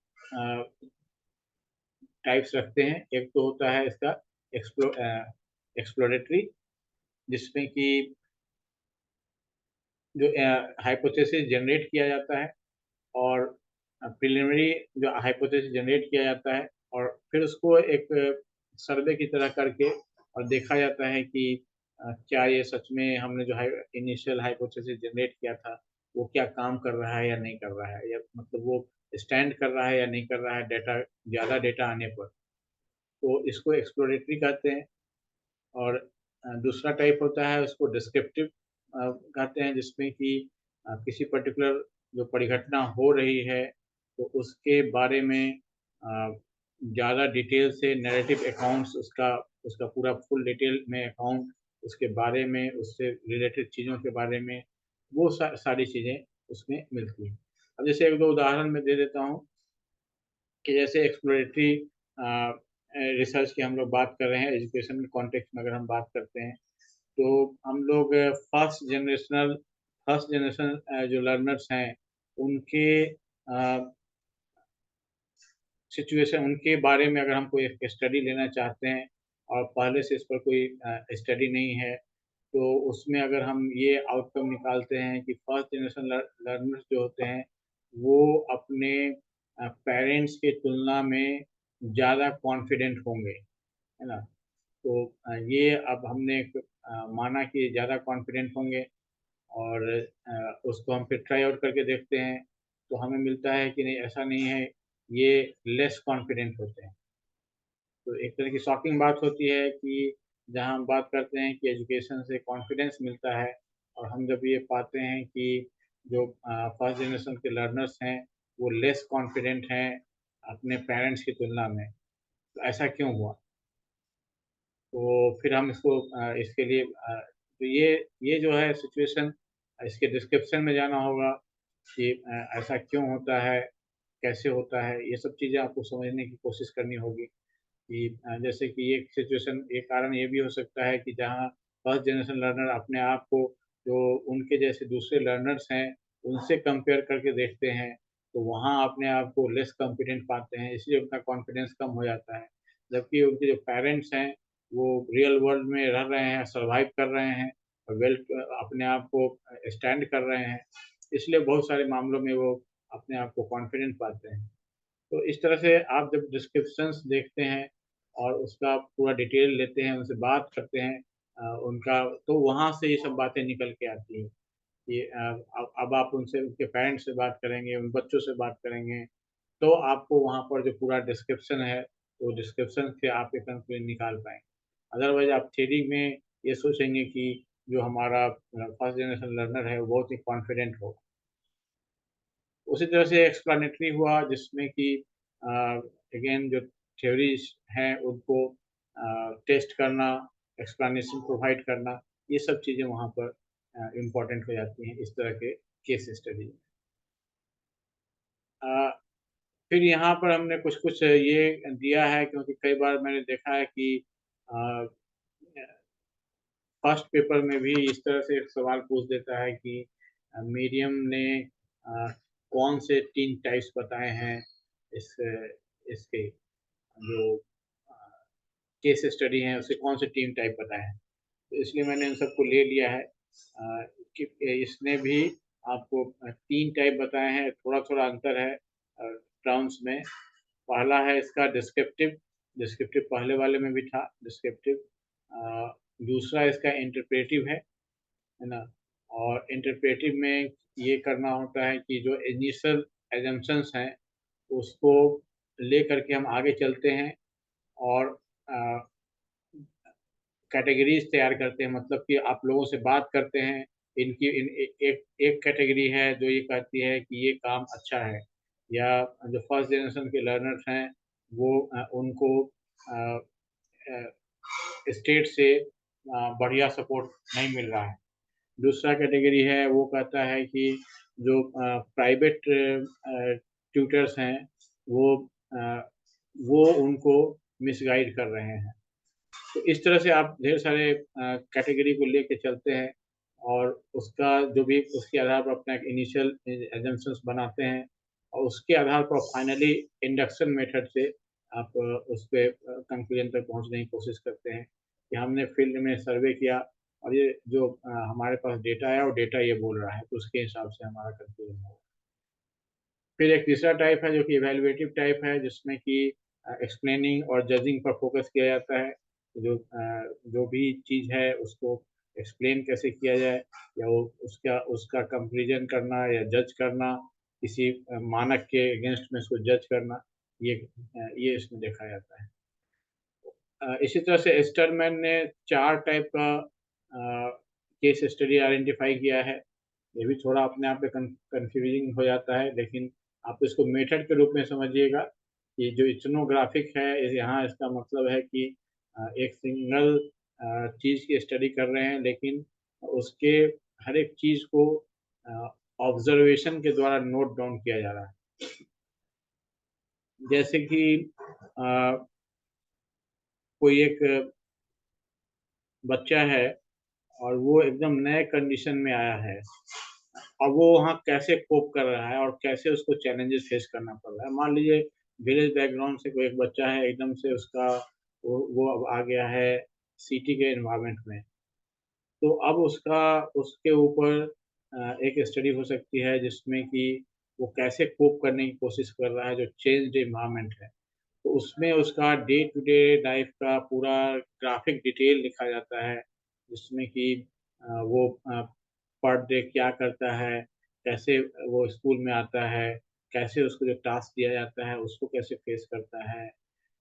टाइप्स रखते हैं। एक तो होता है इसका एक्सप्लोरेटरी, जिसमें कि जो हाइपोथेसिस जनरेट किया जाता है और प्रिलिमिनरी जो हाइपोथेसिस जनरेट किया जाता है और फिर उसको एक सर्वे की तरह करके और देखा जाता है कि क्या ये सच में हमने जो इनिशियल हाइपोथेसिस जनरेट किया था वो क्या काम कर रहा है या नहीं कर रहा है, या मतलब वो स्टैंड कर रहा है या नहीं कर रहा है डेटा, ज़्यादा डेटा आने पर। तो इसको एक्सप्लोरेटरी कहते हैं। और दूसरा टाइप होता है उसको डिस्क्रिप्टिव कहते हैं, जिसमें कि किसी पर्टिकुलर जो परिघटना हो रही है तो उसके बारे में ज़्यादा डिटेल से नैरेटिव अकाउंट्स, उसका उसका पूरा फुल डिटेल में अकाउंट, उसके बारे में, उससे रिलेटेड चीज़ों के बारे में, वो सारी चीज़ें उसमें मिलती हैं। अब जैसे एक दो उदाहरण मैं दे देता हूँ कि जैसे एक्सप्लोरेटरी रिसर्च की हम लोग बात कर रहे हैं, एजुकेशन के कॉन्टेक्स्ट में अगर हम बात करते हैं तो हम लोग फर्स्ट जनरेशन जो लर्नर्स हैं उनके सिचुएशन, उनके बारे में अगर हम कोई एक स्टडी लेना चाहते हैं और पहले से इस पर कोई स्टडी नहीं है, तो उसमें अगर हम ये आउटकम निकालते हैं कि फर्स्ट जनरेशन लर्नर्स जो होते हैं वो अपने पेरेंट्स की तुलना में ज़्यादा कॉन्फिडेंट होंगे, है ना। तो ये अब हमने माना कि ज़्यादा कॉन्फिडेंट होंगे और उसको हम फिर ट्राई आउट करके देखते हैं तो हमें मिलता है कि नहीं, ऐसा नहीं है, ये लेस कॉन्फिडेंट होते हैं। तो एक तरह की शॉकिंग बात होती है कि जहाँ हम बात करते हैं कि एजुकेशन से कॉन्फिडेंस मिलता है और हम जब ये पाते हैं कि जो फर्स्ट जनरेशन के लर्नर्स हैं वो लेस कॉन्फिडेंट हैं अपने पेरेंट्स की तुलना में, तो ऐसा क्यों हुआ। तो फिर हम इसको इसके लिए तो ये जो है सिचुएशन, इसके डिस्क्रिप्शन में जाना होगा कि ऐसा क्यों होता है, कैसे होता है, ये सब चीज़ें आपको समझने की कोशिश करनी होगी। कि जैसे कि एक सिचुएशन, एक कारण ये भी हो सकता है कि जहाँ फर्स्ट जनरेशन लर्नर अपने आप को जो उनके जैसे दूसरे लर्नर्स हैं उनसे कंपेयर करके देखते हैं तो वहाँ अपने आप को लेस कॉन्फिडेंट पाते हैं, इसलिए उनका कॉन्फिडेंस कम हो जाता है। जबकि उनके जो पेरेंट्स हैं वो रियल वर्ल्ड में रह रहे हैं, सर्वाइव कर रहे हैं और अपने आप को स्टैंड कर रहे हैं, इसलिए बहुत सारे मामलों में वो अपने आप को कॉन्फिडेंट पाते हैं। तो इस तरह से आप जब डिस्क्रिप्शंस देखते हैं और उसका पूरा डिटेल लेते हैं, उनसे बात करते हैं उनका, तो वहाँ से ये सब बातें निकल के आती हैं कि अब आप उनसे, उनके पेरेंट्स से बात करेंगे, उन बच्चों से बात करेंगे, तो आपको वहाँ पर जो पूरा डिस्क्रिप्शन है वो डिस्क्रिप्शन से आप एक कंक्लूजन निकाल पाएंगे। अदरवाइज आप थ्योरी में ये सोचेंगे कि जो हमारा फर्स्ट जनरेशन लर्नर है वो बहुत ही कॉन्फिडेंट हो। उसी तरह से एक्सप्लेनेटरी हुआ जिसमें कि अगेन जो थ्योरीज हैं उनको टेस्ट करना, एक्सप्लेनेशन प्रोवाइड करना, ये सब चीज़ें वहाँ पर इम्पोर्टेंट हो जाती हैं इस तरह के केस स्टडी। फिर यहाँ पर हमने कुछ कुछ ये दिया है क्योंकि कई बार मैंने देखा है कि फर्स्ट पेपर में भी इस तरह से एक सवाल पूछ देता है कि मीडियम ने कौन से 3 टाइप्स बताए हैं इस इसके जो केस स्टडी हैं उसे कौन से 3 टाइप बताए हैं। तो इसलिए मैंने उन सबको ले लिया है कि इसने भी आपको 3 टाइप बताए हैं, थोड़ा-थोड़ा अंतर है टर्म्स में। पहला है इसका डिस्क्रिप्टिव, डिस्क्रिप्टिव पहले वाले में भी था डिस्क्रिप्टिव। दूसरा इसका इंटरप्रेटिव है ना? और इंटरप्रेटिव में ये करना होता है कि जो इनिशियल assumptions हैं उसको लेकर के हम आगे चलते हैं और कैटेगरीज तैयार करते हैं, मतलब कि आप लोगों से बात करते हैं इनकी एक कैटेगरी है जो ये कहती है कि ये काम अच्छा है, या जो फर्स्ट जनरेशन के लर्नर्स हैं वो उनको स्टेट से बढ़िया सपोर्ट नहीं मिल रहा है। दूसरा कैटेगरी है वो कहता है कि जो प्राइवेट ट्यूटर्स हैं वो वो उनको मिसगाइड कर रहे हैं। तो इस तरह से आप ढेर सारे कैटेगरी को लेके चलते हैं और उसका जो भी उसके आधार पर अपना एक इनिशियल एजम्पशंस बनाते हैं और उसके आधार पर फाइनली इंडक्शन मेथड से आप उस पर कंक्लूजन तक पहुंचने की कोशिश करते हैं कि हमने फील्ड में सर्वे किया और ये जो हमारे पास डेटा है और डेटा ये बोल रहा है, तो उसके हिसाब से हमारा कंक्लूजन होगा। फिर एक तीसरा टाइप है जो कि इवेल्युएटिव टाइप है, जिसमें कि एक्सप्लेनिंग और जजिंग पर फोकस किया जाता है। जो भी चीज़ है उसको एक्सप्लेन कैसे किया जाए, या वो उसका उसका कंपेरिजन करना या जज करना, किसी मानक के अगेंस्ट में उसको जज करना, ये इसमें देखा जाता है। इसी तरह से एस्टरमैन ने 4 टाइप का केस स्टडी आइडेंटिफाई किया है। ये भी थोड़ा अपने आप में कंफ्यूजिंग हो जाता है, लेकिन आप इसको मेथड के रूप में समझिएगा कि जो इथनोग्राफिक है यहाँ इसका मतलब है कि एक सिंगल चीज़ की स्टडी कर रहे हैं, लेकिन उसके हर एक चीज़ को ऑब्जर्वेशन के द्वारा नोट डाउन किया जा रहा है। जैसे कि कोई एक बच्चा है और वो एकदम नए कंडीशन में आया है, अब वो वहाँ कैसे कोप कर रहा है और कैसे उसको चैलेंजेस फेस करना पड़ रहा है। मान लीजिए विलेज बैकग्राउंड से कोई एक बच्चा है, एकदम से उसका वो अब आ गया है सिटी के एनवायरनमेंट में, तो अब उसके ऊपर एक स्टडी हो सकती है जिसमें कि वो कैसे कोप करने की कोशिश कर रहा है जो चेंज्ड एनवायरनमेंट है। तो उसमें उसका डे टू डे लाइफ का पूरा ग्राफिक डिटेल लिखा जाता है, जिसमें कि वो पर डे क्या करता है, कैसे वो स्कूल में आता है, कैसे उसको जो टास्क दिया जाता है उसको कैसे फेस करता है।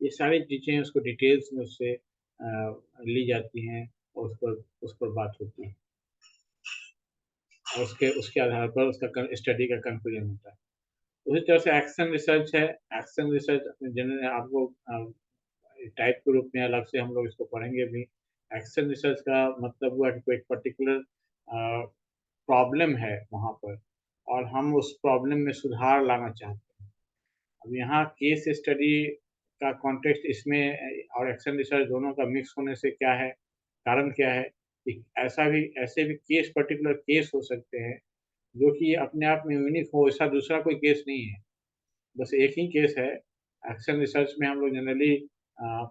ये सारी चीज़ें उसको डिटेल्स में उससे ली जाती हैं और उस पर बात होती है और उसके उसके आधार पर उसका स्टडी का कंक्लूजन होता है। उसी तरह से एक्शन रिसर्च है। एक्शन रिसर्च जनरली आपको टाइप के रूप में अलग से हम लोग इसको पढ़ेंगे भी। एक्शन रिसर्च का मतलब हुआ कि कोई पर्टिकुलर प्रॉब्लम है वहाँ पर और हम उस प्रॉब्लम में सुधार लाना चाहते हैं। अब यहाँ केस स्टडी का कॉन्टेक्स्ट इसमें और एक्शन रिसर्च दोनों का मिक्स होने से क्या है, कारण क्या है कि ऐसे भी केस पर्टिकुलर केस हो सकते हैं जो कि अपने आप में यूनिक हो, ऐसा दूसरा कोई केस नहीं है, बस एक ही केस है। एक्शन रिसर्च में हम लोग जनरली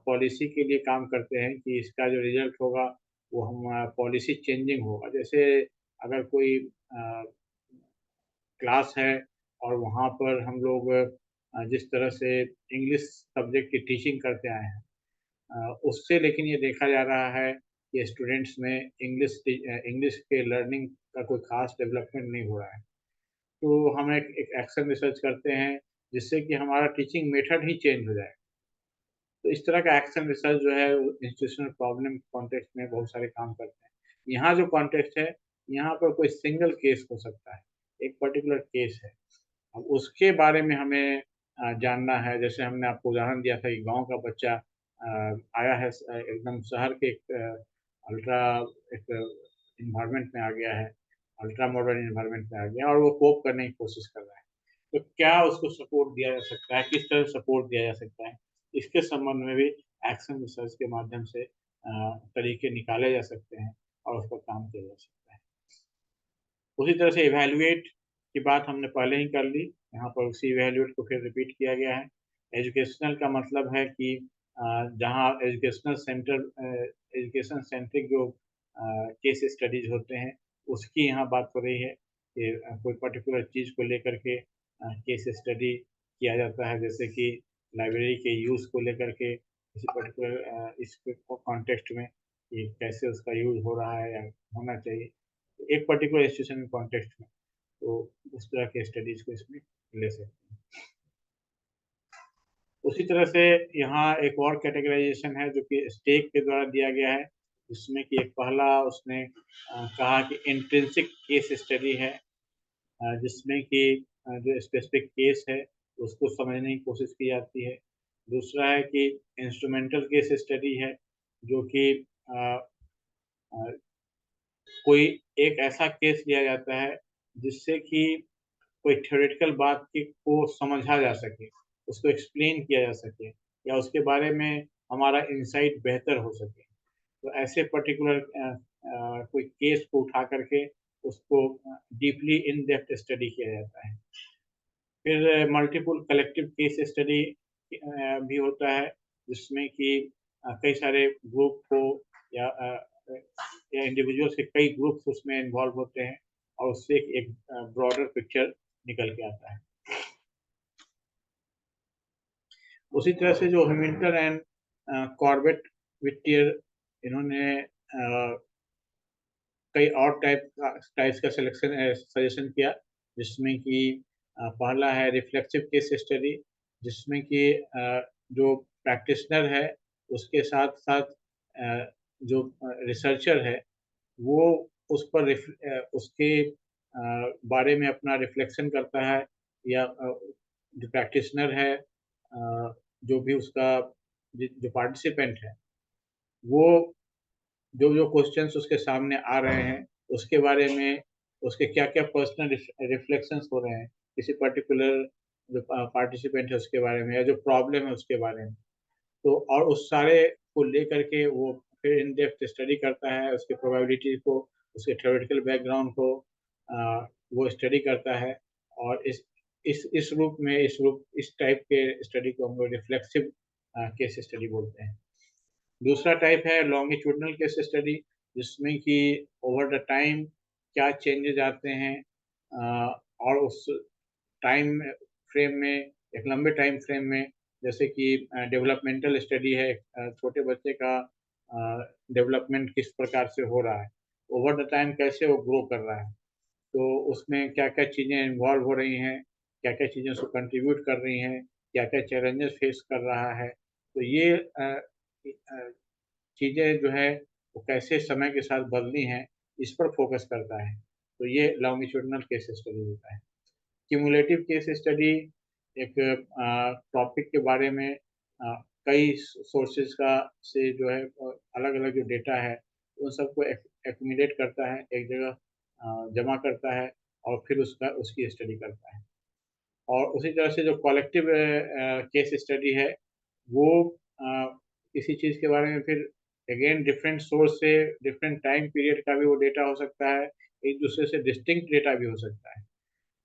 पॉलिसी के लिए काम करते हैं कि इसका जो रिजल्ट होगा वो हम पॉलिसी चेंजिंग होगा। जैसे अगर कोई क्लास है और वहाँ पर हम लोग जिस तरह से इंग्लिश सब्जेक्ट की टीचिंग करते आए हैं, उससे लेकिन ये देखा जा रहा है कि स्टूडेंट्स में इंग्लिश के लर्निंग का कोई खास डेवलपमेंट नहीं हो रहा है। तो हम एक एक्शन रिसर्च करते हैं जिससे कि हमारा टीचिंग मेथड ही चेंज हो जाए। तो इस तरह का एक्शन रिसर्च जो है इंस्टीट्यूशनल प्रॉब्लम कॉन्टेक्स्ट में बहुत सारे काम करते हैं। यहाँ जो कॉन्टेक्स्ट है, यहाँ पर कोई सिंगल केस हो सकता है, एक पर्टिकुलर केस है। अब उसके बारे में हमें जानना है। जैसे हमने आपको उदाहरण दिया था कि गांव का बच्चा आया है, एकदम शहर के एक अल्ट्रा एक इन्वायरमेंट में आ गया है, अल्ट्रा मॉडर्न इन्वायरमेंट में आ गया और वो कोप करने की कोशिश कर रहा है। तो क्या उसको सपोर्ट दिया जा सकता है, किस तरह सपोर्ट दिया जा सकता है, इसके संबंध में भी एक्शन रिसर्च के माध्यम से तरीके निकाले जा सकते हैं और उस पर काम किया जा सकता है। उसी तरह से इवैल्यूएट की बात हमने पहले ही कर ली, यहाँ पर उसी इवैल्यूएट को फिर रिपीट किया गया है। एजुकेशनल का मतलब है कि जहाँ एजुकेशन सेंट्रिक जो केस स्टडीज होते हैं उसकी यहाँ बात हो रही है कि कोई पर्टिकुलर चीज़ को लेकर के केस स्टडी किया जाता है, जैसे कि लाइब्रेरी के यूज़ को लेकर के किसी पर्टिकुलर इस कॉन्टेक्स्ट में कि कैसे उसका यूज़ हो रहा है या होना चाहिए एक पर्टिकुलर इंस्टीट्यूशन कॉन्टेक्स्ट में, तो उस तरह के स्टडीज को इसमें ले सकते हैं। उसी तरह से यहाँ एक और कैटेगराइजेशन है जो कि स्टेक के द्वारा दिया गया है। जिसमें कि एक पहला उसने कहा कि इंट्रिंसिक केस स्टडी है, जिसमें कि जो स्पेसिफिक केस है उसको समझने की कोशिश की जाती है। दूसरा है कि इंस्ट्रूमेंटल केस स्टडी है, जो कि कोई एक ऐसा केस लिया जाता है जिससे कि कोई थ्योरेटिकल बात की को समझा जा सके, उसको एक्सप्लेन किया जा सके, या उसके बारे में हमारा इंसाइट बेहतर हो सके। तो ऐसे पर्टिकुलर कोई केस को उठा करके उसको डीपली इन डेप्थ स्टडी किया जाता है। फिर मल्टीपल कलेक्टिव केस स्टडी भी होता है, जिसमें कि कई सारे ग्रुप को या इंडिविजुअल्स के कई ग्रुप्स उसमें इन्वॉल्व होते हैं और उससे एक ब्रॉडर पिक्चर निकल के आता है। उसी तरह से जो हैमिल्टन एंड कॉर्बेट विटियर, इन्होंने कई और टाइप्स का सजेशन किया, जिसमें कि पहला है रिफ्लेक्सिव केस स्टडी, जिसमें कि जो प्रैक्टिशनर है उसके साथ साथ जो रिसर्चर है वो उस पर उसके बारे में अपना रिफ्लेक्शन करता है, या जो प्रैक्टिशनर है, जो भी उसका जो पार्टिसिपेंट है, वो जो जो क्वेश्चंस उसके सामने आ रहे हैं उसके बारे में उसके क्या क्या पर्सनल रिफ्लेक्शंस हो रहे हैं किसी पर्टिकुलर जो पार्टिसिपेंट है उसके बारे में, या जो प्रॉब्लम है उसके बारे में। तो और उस सारे को लेकर के वो फिर इन डेप्थ स्टडी करता है, उसके प्रोबेबिलिटी को, उसके थ्योरेटिकल बैकग्राउंड को वो स्टडी करता है। और इस टाइप के स्टडी को हम लोग रिफ्लेक्सिव केस स्टडी बोलते हैं। दूसरा टाइप है लॉन्गिट्यूडनल केस स्टडी, जिसमें कि ओवर द टाइम क्या चेंजेस आते हैं, और उस टाइम फ्रेम में, एक लंबे टाइम फ्रेम में, जैसे कि डेवलपमेंटल स्टडी है, छोटे बच्चे का डेवलपमेंट किस प्रकार से हो रहा है, ओवर द टाइम कैसे वो ग्रो कर रहा है, तो उसमें क्या क्या चीज़ें इन्वॉल्व हो रही हैं, क्या क्या चीज़ें उसको कंट्रीब्यूट कर रही हैं, क्या क्या चैलेंजेस फेस कर रहा है। तो ये चीज़ें जो है वो कैसे समय के साथ बदली हैं, इस पर फोकस करता है। तो ये लॉन्गिट्यूडनल केस स्टडी होता है। क्यूमुलेटिव केस स्टडी एक टॉपिक के बारे में कई सोर्सेज का से जो है अलग अलग जो डेटा है उन सबको एक्यूमुलेट करता है, एक जगह जमा करता है और फिर उसकी स्टडी करता है। और उसी तरह से जो कलेक्टिव केस स्टडी है वो किसी चीज़ के बारे में फिर अगेन डिफरेंट सोर्स से डिफरेंट टाइम पीरियड का भी वो डेटा हो सकता है, एक दूसरे से डिस्टिंक्ट डेटा भी हो सकता है,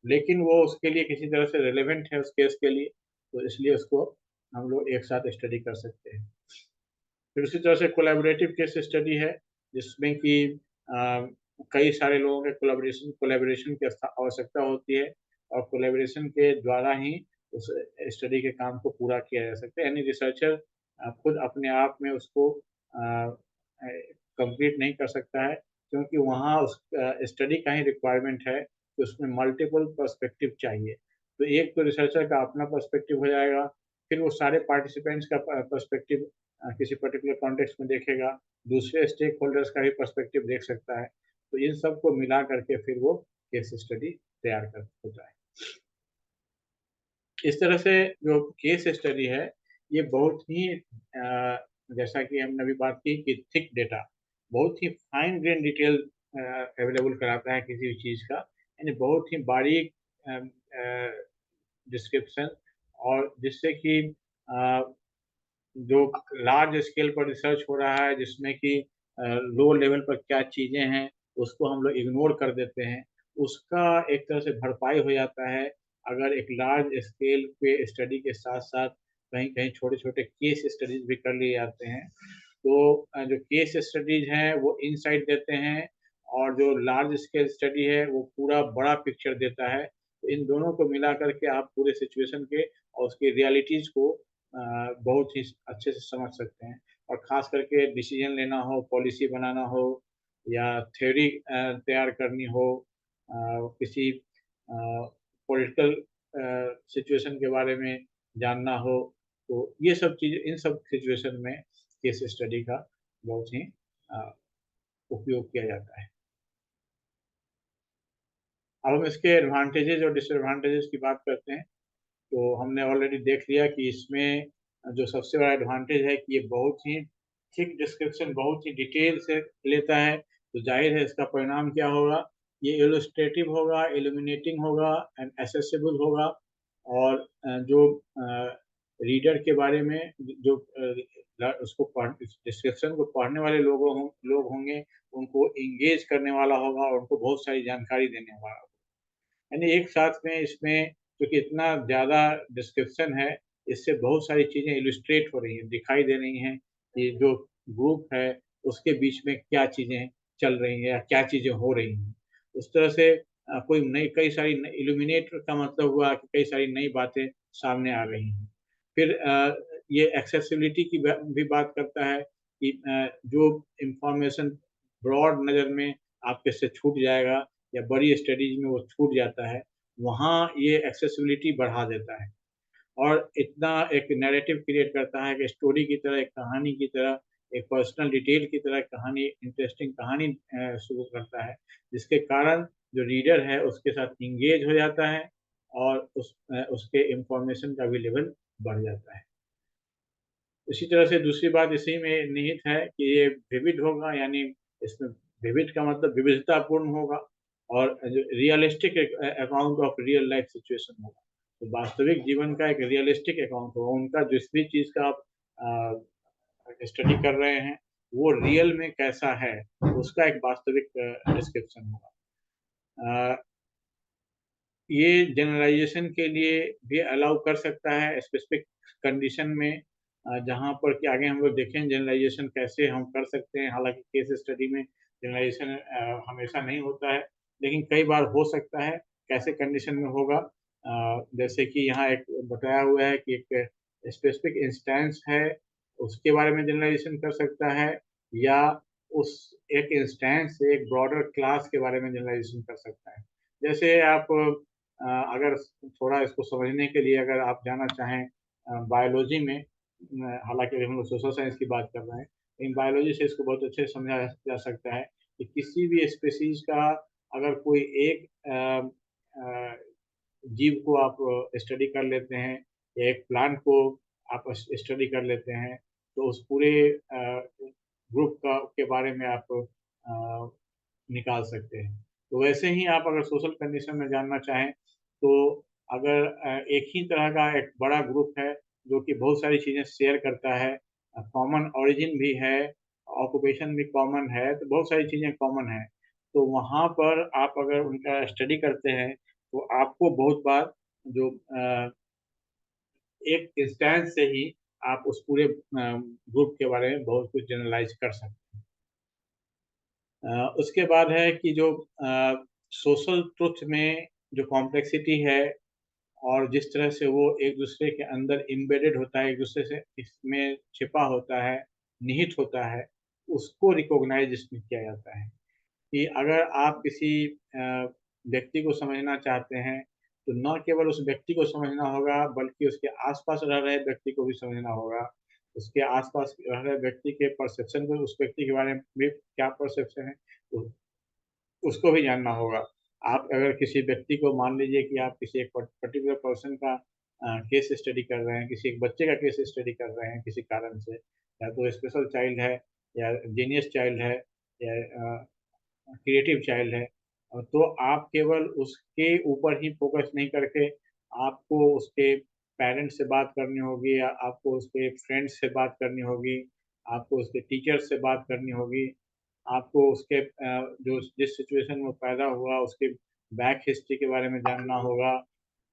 लेकिन वो उसके लिए किसी तरह से रिलेवेंट है उस केस के लिए, तो इसलिए उसको हम लोग एक साथ स्टडी कर सकते हैं। फिर उसी तरह से कोलैबोरेटिव केस स्टडी है, जिसमें कि कई सारे लोगों के कोलैबोरेशन की आवश्यकता होती है, और कोलैबोरेशन के द्वारा ही उस स्टडी के काम को पूरा किया जा सकता है। यानी रिसर्चर खुद अपने आप में उसको कंप्लीट नहीं कर सकता है, क्योंकि वहाँ उस स्टडी का ही रिक्वायरमेंट है कि उसमें मल्टीपल पर्सपेक्टिव चाहिए। तो एक तो रिसर्चर का अपना पर्सपेक्टिव हो जाएगा, फिर वो सारे पार्टिसिपेंट्स का पर्सपेक्टिव किसी पर्टिकुलर कॉन्टेक्स्ट में देखेगा, दूसरे स्टेक होल्डर्स का भी पर्सपेक्टिव देख सकता है। तो इन सबको मिला करके फिर वो केस स्टडी तैयार कर होता है। इस तरह से जो केस स्टडी है ये बहुत ही जैसा कि हमने अभी बात की कि थिक डेटा, बहुत ही फाइन ग्रेन डिटेल अवेलेबल कराता है किसी भी चीज़ का, यानी बहुत ही बारीक डिस्क्रिप्शन, और जिससे कि जो लार्ज स्केल पर रिसर्च हो रहा है जिसमें कि लो लेवल पर क्या चीज़ें हैं उसको हम लोग इग्नोर कर देते हैं, उसका एक तरह से भरपाई हो जाता है अगर एक लार्ज स्केल पे स्टडी के साथ साथ कहीं कहीं छोटे छोटे केस स्टडीज भी कर लिए जाते हैं। तो जो केस स्टडीज हैं वो इनसाइट देते हैं, और जो लार्ज स्केल स्टडी है वो पूरा बड़ा पिक्चर देता है। तो इन दोनों को मिला करके आप पूरे सिचुएशन के और उसकी रियलिटीज़ को बहुत ही अच्छे से समझ सकते हैं। और ख़ास करके डिसीजन लेना हो, पॉलिसी बनाना हो, या थ्योरी तैयार करनी हो, किसी पॉलिटिकल सिचुएशन के बारे में जानना हो, तो ये सब चीज़ इन सब सिचुएशन में केस स्टडी का बहुत ही उपयोग किया जाता है। अब हम इसके एडवांटेजेस और डिसएडवांटेजेस की बात करते हैं। तो हमने ऑलरेडी देख लिया कि इसमें जो सबसे बड़ा एडवांटेज है कि ये बहुत ही थिक डिस्क्रिप्शन, बहुत ही डिटेल से लेता है। तो जाहिर है इसका परिणाम क्या होगा, ये इलस्ट्रेटिव होगा, इल्यूमिनेटिंग होगा एंड एसेसिबल होगा। और जो रीडर के बारे में जो उसको डिस्क्रिप्शन को पढ़ने वाले लोग होंगे, उनको इंगेज करने वाला होगा और उनको बहुत सारी जानकारी देने वाला होगा। यानी एक साथ में इसमें क्योंकि इतना ज़्यादा डिस्क्रिप्शन है, इससे बहुत सारी चीज़ें इलस्ट्रेट हो रही हैं, दिखाई दे रही हैं कि जो ग्रुप है उसके बीच में क्या चीज़ें चल रही हैं या क्या चीज़ें हो रही हैं। उस तरह से कोई नई कई सारी इल्यूमिनेट का मतलब हुआ कि कई सारी नई बातें सामने आ रही हैं। फिर ये एक्सेसिबिलिटी की भी बात करता है कि जो इन्फॉर्मेशन ब्रॉड नज़र में आपके से छूट जाएगा या बड़ी स्टडीज में वो छूट जाता है, वहाँ ये एक्सेसिबिलिटी बढ़ा देता है और इतना एक नैरेटिव क्रिएट करता है कि स्टोरी की तरह, एक कहानी की तरह, एक पर्सनल डिटेल की तरह कहानी, इंटरेस्टिंग कहानी शुरू करता है, जिसके कारण जो रीडर है उसके साथ इंगेज हो जाता है और उसके इंफॉर्मेशन का भी लेवल बढ़ जाता है। इसी तरह से दूसरी बात इसी में निहित है कि ये विविड होगा, यानी इसमें विविड का मतलब विविधतापूर्ण होगा और realistic account of real life situation होगा। तो वास्तविक जीवन का एक रियलिस्टिक अकाउंट होगा, उनका जिस भी चीज़ का आप स्टडी कर रहे हैं वो रियल में कैसा है, उसका एक वास्तविक डिस्क्रिप्शन होगा। ये जनरलाइजेशन के लिए भी अलाउ कर सकता है स्पेसिफिक कंडीशन में, जहाँ पर कि आगे हम लोग देखें जनरलाइजेशन कैसे हम कर सकते हैं। हालांकि केस स्टडी में जनरलाइजेशन हमेशा नहीं होता है, लेकिन कई बार हो सकता है। कैसे कंडीशन में होगा, जैसे कि यहाँ एक बताया हुआ है कि एक स्पेसिफिक इंस्टेंस है, उसके बारे में जनरलाइजेशन कर सकता है, या उस एक इंस्टेंस से एक ब्रॉडर क्लास के बारे में जनरलाइजेशन कर सकता है। जैसे आप अगर थोड़ा इसको समझने के लिए अगर आप जाना चाहें बायोलॉजी में, हालांकि हम लोग सोशल साइंस की बात कर रहे हैं, लेकिन बायोलॉजी से इसको बहुत अच्छे से समझा जा सकता है कि किसी भी स्पीसीज का अगर कोई एक जीव को आप स्टडी कर लेते हैं या एक प्लांट को आप स्टडी कर लेते हैं, तो उस पूरे ग्रुप का के बारे में आप निकाल सकते हैं। तो वैसे ही आप अगर सोशल कंडीशन में जानना चाहें, तो अगर एक ही तरह का एक बड़ा ग्रुप है जो कि बहुत सारी चीज़ें शेयर करता है, कॉमन ओरिजिन भी है, ऑक्यूपेशन भी कॉमन है, तो बहुत सारी चीज़ें कॉमन है। तो वहाँ पर आप अगर उनका स्टडी करते हैं तो आपको बहुत बार जो एक इंस्टेंस से ही आप उस पूरे ग्रुप के बारे में बहुत कुछ जनरलाइज कर सकते हैं। उसके बाद है कि जो सोशल ट्रुथ में जो कॉम्प्लेक्सिटी है और जिस तरह से वो एक दूसरे के अंदर एम्बेडेड होता है, एक दूसरे से इसमें छिपा होता है, निहित होता है, उसको रिकॉग्नाइज इसमें किया जाता है कि अगर आप किसी व्यक्ति को समझना चाहते हैं, तो न केवल उस व्यक्ति को समझना होगा बल्कि उसके आसपास रह रहे व्यक्ति को भी समझना होगा। उसके आसपास रह रहे व्यक्ति के परसेप्शन को, उस व्यक्ति के बारे में भी क्या परसेप्शन है, उसको भी जानना होगा। आप अगर किसी व्यक्ति को मान लीजिए कि आप किसी एक पर्टिकुलर पर्सन का केस स्टडी कर रहे हैं, किसी एक बच्चे का केस स्टडी कर रहे हैं किसी कारण से, या तो स्पेशल चाइल्ड है या जीनियस चाइल्ड है या क्रिएटिव चाइल्ड है, तो आप केवल उसके ऊपर ही फोकस नहीं करके आपको उसके पेरेंट्स से बात करनी होगी, या आपको उसके फ्रेंड्स से बात करनी होगी, आपको उसके टीचर्स से बात करनी होगी, आपको उसके जो जिस सिचुएशन में पैदा हुआ उसके बैक हिस्ट्री के बारे में जानना होगा।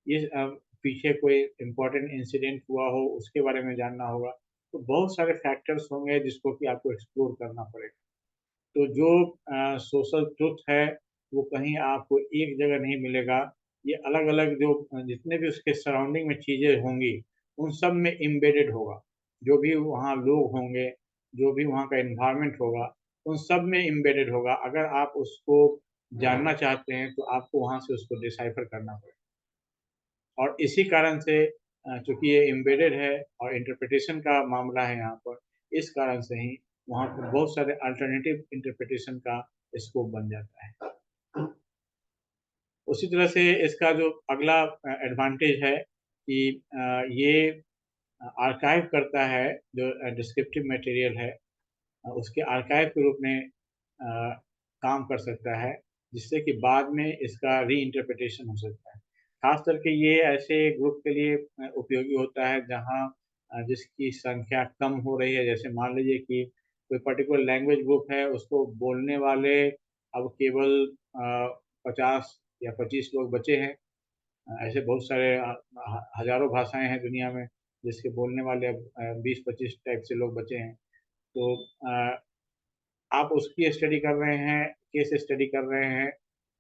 ये पीछे कोई इम्पोर्टेंट इंसिडेंट हुआ हो उसके बारे में जानना होगा। तो बहुत सारे फैक्टर्स होंगे जिसको कि आपको एक्सप्लोर करना पड़ेगा। तो जो सोशल ट्रुथ है वो कहीं आपको एक जगह नहीं मिलेगा। ये अलग-अलग जो जितने भी उसके सराउंडिंग में चीज़ें होंगी, उन सब में एम्बेडेड होगा। जो भी वहाँ लोग होंगे, जो भी वहाँ का एनवायरनमेंट होगा, उन सब में एम्बेडेड होगा। अगर आप उसको जानना चाहते हैं, तो आपको वहाँ से उसको डिसाइफ़र करना पड़ेगा। और इसी कारण से चूँकि ये एम्बेडेड है और इंटरप्रिटेशन का मामला है यहाँ पर, इस कारण से ही वहाँ पर बहुत सारे अल्टरनेटिव इंटरप्रिटेशन का स्कोप बन जाता है। उसी तरह से इसका जो अगला एडवांटेज है कि ये आर्काइव करता है, जो डिस्क्रिप्टिव मटेरियल है उसके आर्काइव के रूप में काम कर सकता है, जिससे कि बाद में इसका री इंटरप्रिटेशन हो सकता है। खास करके ये ऐसे ग्रुप के लिए उपयोगी होता है जहाँ जिसकी संख्या कम हो रही है। जैसे मान लीजिए कि कोई पर्टिकुलर लैंग्वेज ग्रुप है, उसको बोलने वाले अब केवल 50 या 25 लोग बचे हैं। ऐसे बहुत सारे हजारों भाषाएं हैं दुनिया में, जिसके बोलने वाले अब 20-25 टाइप से लोग बचे हैं। तो आप उसकी स्टडी कर रहे हैं, केस स्टडी कर रहे हैं,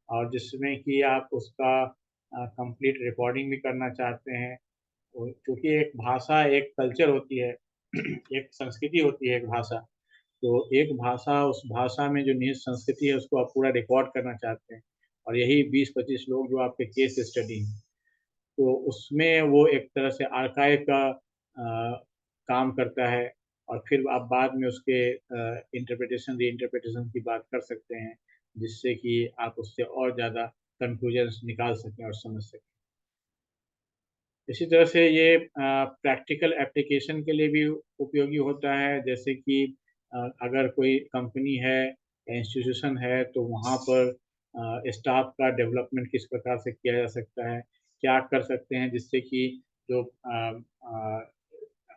और जिसमें कि आप उसका कंप्लीट रिकॉर्डिंग भी करना चाहते हैं। क्योंकि एक भाषा एक कल्चर होती है, एक संस्कृति होती है एक भाषा। तो एक भाषा, उस भाषा में जो निहित संस्कृति है उसको आप पूरा रिकॉर्ड करना चाहते हैं, और यही 20-25 लोग जो आपके केस स्टडी हैं, तो उसमें वो एक तरह से आर्काइव का काम करता है। और फिर आप बाद में उसके इंटरप्रिटेशन री इंटरप्रिटेशन की बात कर सकते हैं, जिससे कि आप उससे और ज़्यादा कंक्लूजन्स निकाल सकें और समझ सकें। इसी तरह से ये प्रैक्टिकल एप्लीकेशन के लिए भी उपयोगी होता है। जैसे कि अगर कोई कंपनी है या इंस्टीट्यूशन है, तो वहाँ पर स्टाफ का डेवलपमेंट किस प्रकार से किया जा सकता है, क्या कर सकते हैं जिससे कि जो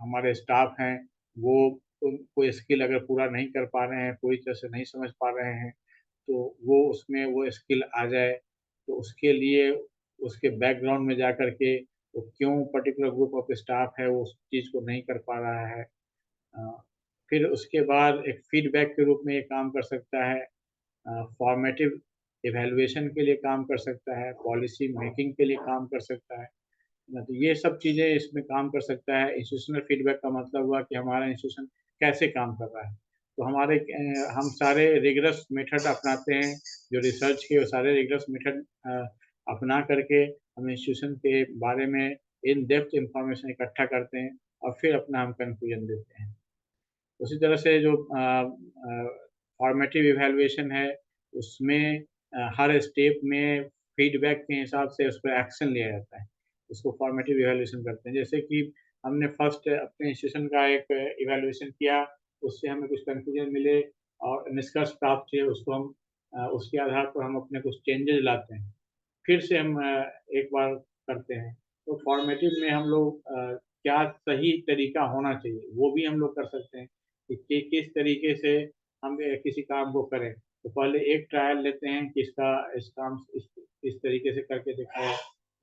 हमारे स्टाफ हैं वो कोई स्किल अगर पूरा नहीं कर पा रहे हैं, पूरी तरह से नहीं समझ पा रहे हैं, तो वो उसमें वो स्किल आ जाए। तो उसके लिए उसके बैकग्राउंड में जा कर के वो क्यों पर्टिकुलर ग्रुप ऑफ स्टाफ है वो उस चीज़ को नहीं कर पा रहा है। अ, फिर उसके बाद एक फीडबैक के रूप में ये काम कर सकता है, फॉर्मेटिव इवैल्यूएशन के लिए काम कर सकता है, पॉलिसी मेकिंग के लिए काम कर सकता है। ना, तो ये सब चीज़ें इसमें काम कर सकता है। इंस्टीट्यूशनल फीडबैक का मतलब हुआ कि हमारा इंस्टीट्यूशन कैसे काम कर रहा है। तो हम सारे रिगरस मेथड अपनाते हैं, जो रिसर्च के वो सारे रिगरस मेथड अपना करके हम इंस्टीट्यूशन के बारे में इन डेप्थ इंफॉर्मेशन इकट्ठा करते हैं, और फिर अपना हम कंक्लूजन देते हैं। उसी तरह से जो फॉर्मेटिव इवैल्यूएशन है, उसमें हर स्टेप में फीडबैक के हिसाब से उस पर एक्शन लिया जाता है। उसको फॉर्मेटिव इवैल्यूएशन करते हैं। जैसे कि हमने फर्स्ट अपने इंस्टीट्यूशन का एक इवैल्यूएशन किया, उससे हमें कुछ कंक्लूजन मिले और निष्कर्ष प्राप्त हुए, उसको हम उसके आधार पर हम अपने कुछ चेंजेस लाते हैं। फिर से हम एक बार करते हैं। तो फॉर्मेटिव में हम लोग क्या सही तरीका होना चाहिए, वो भी हम लोग कर सकते हैं कि किस तरीके से हम किसी काम को करें। तो पहले एक ट्रायल लेते हैं कि इसका इस तरीके से करके दिखाया,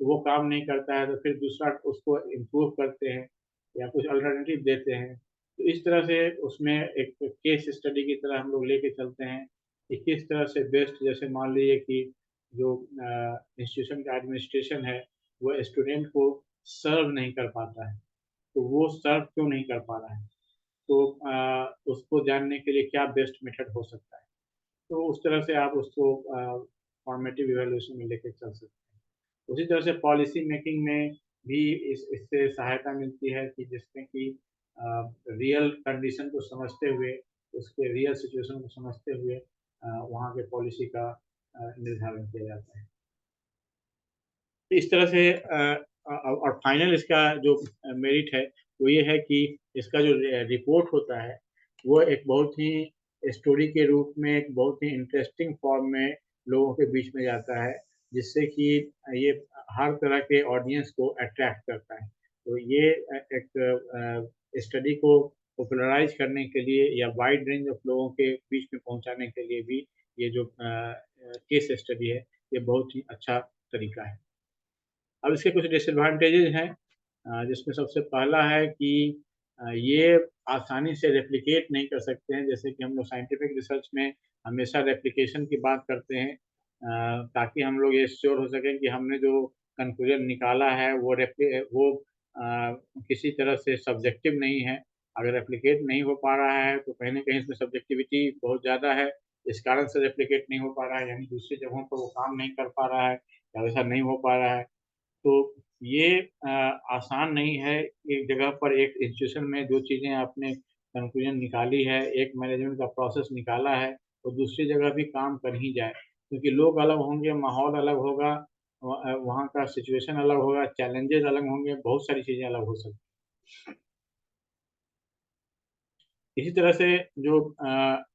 तो वो काम नहीं करता है तो फिर दूसरा उसको इम्प्रूव करते हैं या कुछ अल्टरनेटिव देते हैं। तो इस तरह से उसमें एक केस स्टडी की तरह हम लोग लेके चलते हैं कि किस तरह से बेस्ट। जैसे मान लीजिए कि जो इंस्टीट्यूशन का एडमिनिस्ट्रेशन है, वो स्टूडेंट को सर्व नहीं कर पाता है, तो वो सर्व क्यों नहीं कर पा रहा है, तो उसको जानने के लिए क्या बेस्ट मेथड हो सकता है। तो उस तरह से आप उसको फॉर्मेटिव इवैल्यूएशन में लेके चल सकते हैं। उसी तरह से पॉलिसी मेकिंग में भी इससे सहायता मिलती है कि जिसमें कि रियल कंडीशन को समझते हुए, उसके रियल सिचुएशन को समझते हुए वहाँ के पॉलिसी का निर्धारण किया जाता है। इस तरह से और फाइनल इसका जो मेरिट है वो ये है कि इसका जो रिपोर्ट होता है वो एक बहुत ही स्टोरी के रूप में, एक बहुत ही इंटरेस्टिंग फॉर्म में लोगों के बीच में जाता है, जिससे कि ये हर तरह के ऑडियंस को अट्रैक्ट करता है। तो ये एक स्टडी को पॉपुलराइज करने के लिए या वाइड रेंज ऑफ लोगों के बीच में पहुंचाने के लिए भी ये जो केस स्टडी है ये बहुत ही अच्छा तरीका है। अब इसके कुछ डिसएडवांटेजेस हैं, जिसमें सबसे पहला है कि ये आसानी से रेप्लिकेट नहीं कर सकते हैं। जैसे कि हम लोग साइंटिफिक रिसर्च में हमेशा रेप्लिकेशन की बात करते हैं, ताकि हम लोग ये श्योर हो सकें कि हमने जो कंक्लूजन निकाला है वो किसी तरह से सब्जेक्टिव नहीं है। अगर रेप्लिकेट नहीं हो पा रहा है तो कहीं ना कहीं इसमें सब्जेक्टिविटी बहुत ज़्यादा है, इस कारण से रेप्लिकेट नहीं हो पा रहा है, यानी दूसरी जगहों पर वो काम नहीं कर पा रहा है या वैसा नहीं हो पा रहा है। तो ये आसान नहीं है एक जगह पर एक इंस्टीट्यूशन में जो चीज़ें आपने कंक्लूजन निकाली है, एक मैनेजमेंट का प्रोसेस निकाला है, तो दूसरी जगह भी काम कर ही जाए, क्योंकि लोग अलग होंगे, माहौल अलग होगा, वहाँ का सिचुएशन अलग होगा, चैलेंजेस अलग होंगे, बहुत सारी चीज़ें अलग हो सकती हैं। इसी तरह से जो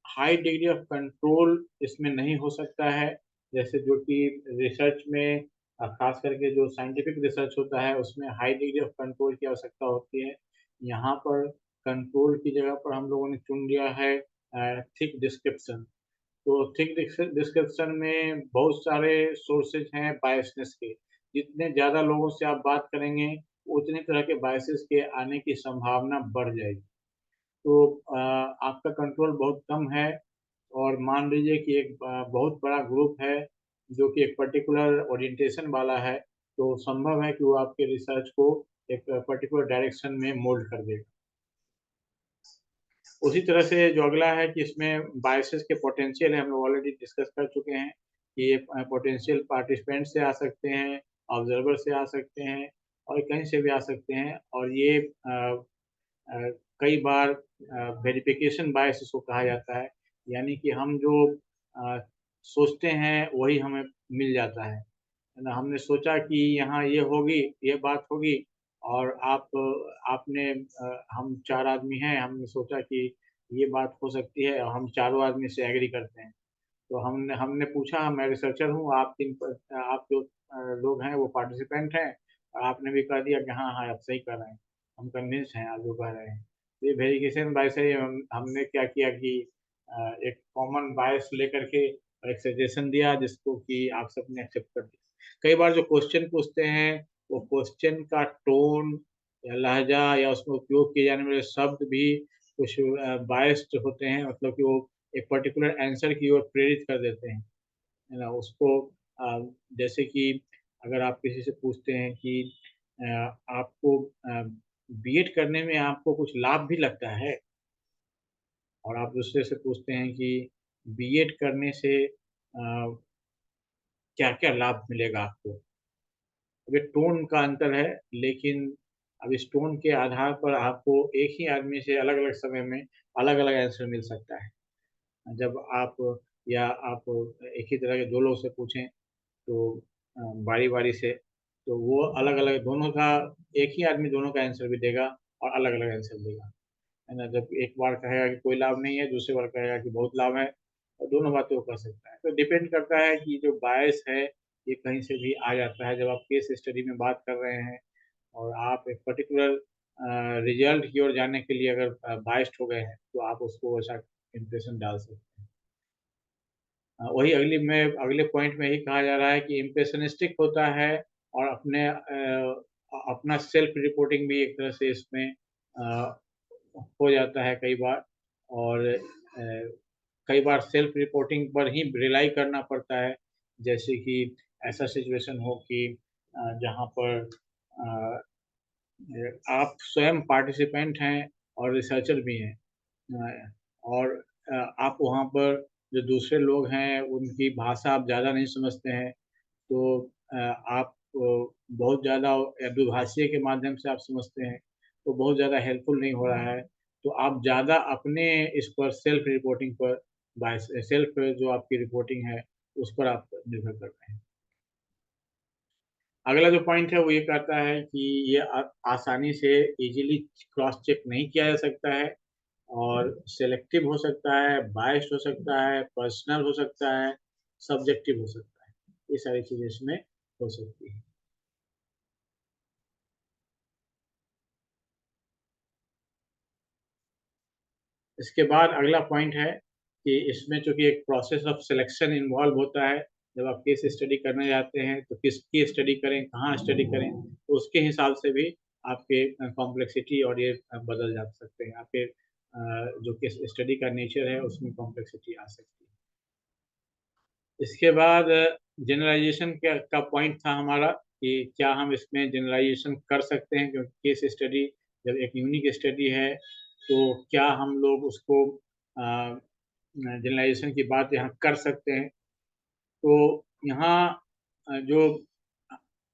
हाई डिग्री ऑफ कंट्रोल इसमें नहीं हो सकता है, जैसे जो कि रिसर्च में खास करके जो साइंटिफिक रिसर्च होता है उसमें हाई डिग्री ऑफ कंट्रोल की आवश्यकता होती है। यहाँ पर कंट्रोल की जगह पर हम लोगों ने चुन लिया है थिक डिस्क्रिप्शन। तो थिक डिस्क्रिप्शन में बहुत सारे सोर्सेज हैं बायसनेस के। जितने ज़्यादा लोगों से आप बात करेंगे उतने तरह के बायसेस के आने की संभावना बढ़ जाएगी। तो आपका कंट्रोल बहुत कम है, और मान लीजिए कि एक बहुत बड़ा ग्रुप है जो कि एक पर्टिकुलर ओरिएंटेशन वाला है, तो संभव है कि वो आपके रिसर्च को एक पर्टिकुलर डायरेक्शन में मोल्ड कर देगा। उसी तरह से जो अगला है कि इसमें बायसेस के पोटेंशियल है, हम लोग ऑलरेडी डिस्कस कर चुके हैं कि ये पोटेंशियल पार्टिसिपेंट से आ सकते हैं, ऑब्जर्वर से आ सकते हैं, और कहीं से भी आ सकते हैं, और ये कई बार वेरिफिकेशन बायस इसको कहा जाता है, यानी कि हम जो अ, सोचते हैं वही हमें मिल जाता है ना। हमने सोचा कि यहाँ ये होगी, ये बात होगी, और आपने हम चार आदमी हैं, हमने सोचा कि ये बात हो सकती है, और हम चारों आदमी से एग्री करते हैं। तो हमने हमने पूछा, मैं रिसर्चर हूँ, आप जो लोग हैं वो पार्टिसिपेंट हैं, और आपने भी कह दिया कि हाँ हाँ आप सही कर रहे हैं, हम कन्विंस हैं आप जो कह रहे हैं। तो ये वेरिफिकेशन बायस है। हमने क्या किया कि एक कॉमन बायस लेकर के एक सजेशन दिया जिसको कि आप सबने एक्सेप्ट कर दिया। कई बार जो क्वेश्चन पूछते हैं वो क्वेश्चन का टोन या लहजा या उसमें उपयोग किए जाने वाले शब्द भी कुछ बायस्ड होते हैं, मतलब कि वो एक पर्टिकुलर आंसर की ओर प्रेरित कर देते हैं, है ना। उसको जैसे कि अगर आप किसी से पूछते हैं कि आपको बीएड करने में आपको कुछ लाभ भी लगता है, और आप दूसरे से पूछते हैं कि बीएड करने से क्या क्या लाभ मिलेगा आपको। अब ये टोन का अंतर है, लेकिन अब इस टोन के आधार पर आपको एक ही आदमी से अलग अलग समय में अलग अलग आंसर मिल सकता है। जब आप या आप एक ही तरह के दो लोग से पूछें, तो बारी बारी से, तो वो अलग अलग दोनों का, एक ही आदमी दोनों का आंसर भी देगा और अलग अलग आंसर देगा, है ना। जब एक बार कहेगा कि कोई लाभ नहीं है, दूसरी बार कहेगा कि बहुत लाभ है, और दोनों बातें वो कर सकता है। तो डिपेंड करता है कि जो बायस है ये कहीं से भी आ जाता है। जब आप केस स्टडी में बात कर रहे हैं और आप एक पर्टिकुलर रिजल्ट की ओर जाने के लिए अगर बायस्ड हो गए हैं, तो आप उसको वैसा इम्प्रेशन डाल सकते हैं। वही अगले पॉइंट में ही कहा जा रहा है कि इम्प्रेशनिस्टिक होता है, और अपना सेल्फ रिपोर्टिंग भी एक तरह से इसमें हो जाता है कई बार, और कई बार सेल्फ रिपोर्टिंग पर ही रिलाई करना पड़ता है। जैसे कि ऐसा सिचुएशन हो कि जहाँ पर अ, आप स्वयं पार्टिसिपेंट हैं और रिसर्चर भी हैं, और आप वहाँ पर जो दूसरे लोग हैं उनकी भाषा आप ज़्यादा नहीं समझते हैं, तो आप बहुत ज़्यादा द्विभाषीय के माध्यम से आप समझते हैं, तो बहुत ज़्यादा हेल्पफुल नहीं हो रहा है। तो आप ज़्यादा अपने इस पर सेल्फ रिपोर्टिंग पर, बाय सेल्फ जो आपकी रिपोर्टिंग है उस पर आप निर्भर कर रहे हैं। अगला जो पॉइंट है वो ये कहता है कि ये आसानी से इजीली क्रॉस चेक नहीं किया जा सकता है, और सेलेक्टिव हो सकता है, बायस्ड हो सकता है, पर्सनल हो सकता है, सब्जेक्टिव हो सकता है। ये सारी चीज़ें इसमें हो सकती है। इसके बाद अगला पॉइंट है कि इसमें चूंकि एक प्रोसेस ऑफ सिलेक्शन इन्वॉल्व होता है। जब आप केस स्टडी करने जाते हैं तो किसकी स्टडी करें, कहाँ स्टडी करें, तो उसके हिसाब से भी आपके कॉम्प्लेक्सिटी और ये बदल जा सकते हैं। आपके जो केस स्टडी का नेचर है उसमें कॉम्प्लेक्सिटी आ सकती है। इसके बाद जनरलाइजेशन का पॉइंट था हमारा कि क्या हम इसमें जनरलाइजेशन कर सकते हैं, क्योंकि केस स्टडी जब एक यूनिक स्टडी है, तो क्या हम लोग उसको जनरलाइजेशन की बात यहाँ कर सकते हैं। तो यहाँ जो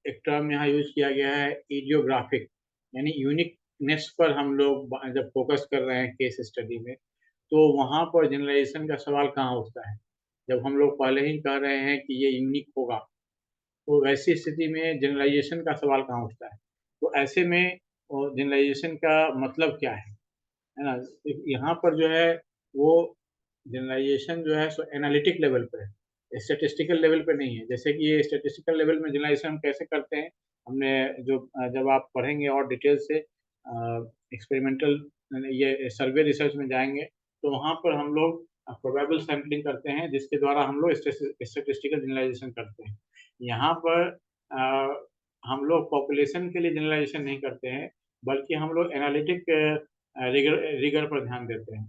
एक टर्म यहाँ यूज किया गया है इडियोग्राफिक, यानी यूनिक नेक्स्ट पर हम लोग जब फोकस कर रहे हैं केस स्टडी में, तो वहाँ पर जनरलाइजेशन का सवाल कहाँ उठता है? जब हम लोग पहले ही कह रहे हैं कि ये यूनिक होगा, तो वैसी स्थिति में जनरलाइजेशन का सवाल कहाँ उठता है? तो ऐसे में जनरलाइजेशन का मतलब क्या है ना? यहाँ पर जो है वो जनरलाइजेशन जो है सो एनालिटिक लेवल पे है, स्टैटिस्टिकल लेवल पे नहीं है। जैसे कि ये स्टैटिस्टिकल लेवल में जनरलाइजेशन हम कैसे करते हैं, हमने जो जब आप पढ़ेंगे और डिटेल से एक्सपेरिमेंटल ये सर्वे रिसर्च में जाएंगे, तो वहाँ पर हम लोग प्रोबेबल सैम्पलिंग करते हैं, जिसके द्वारा हम लोग स्टैटिस्टिकल जनरलाइजेशन करते हैं। यहाँ पर हम लोग पॉपुलेशन के लिए जनरलाइजेशन नहीं करते हैं, बल्कि हम लोग एनालिटिक रिगर पर ध्यान देते हैं।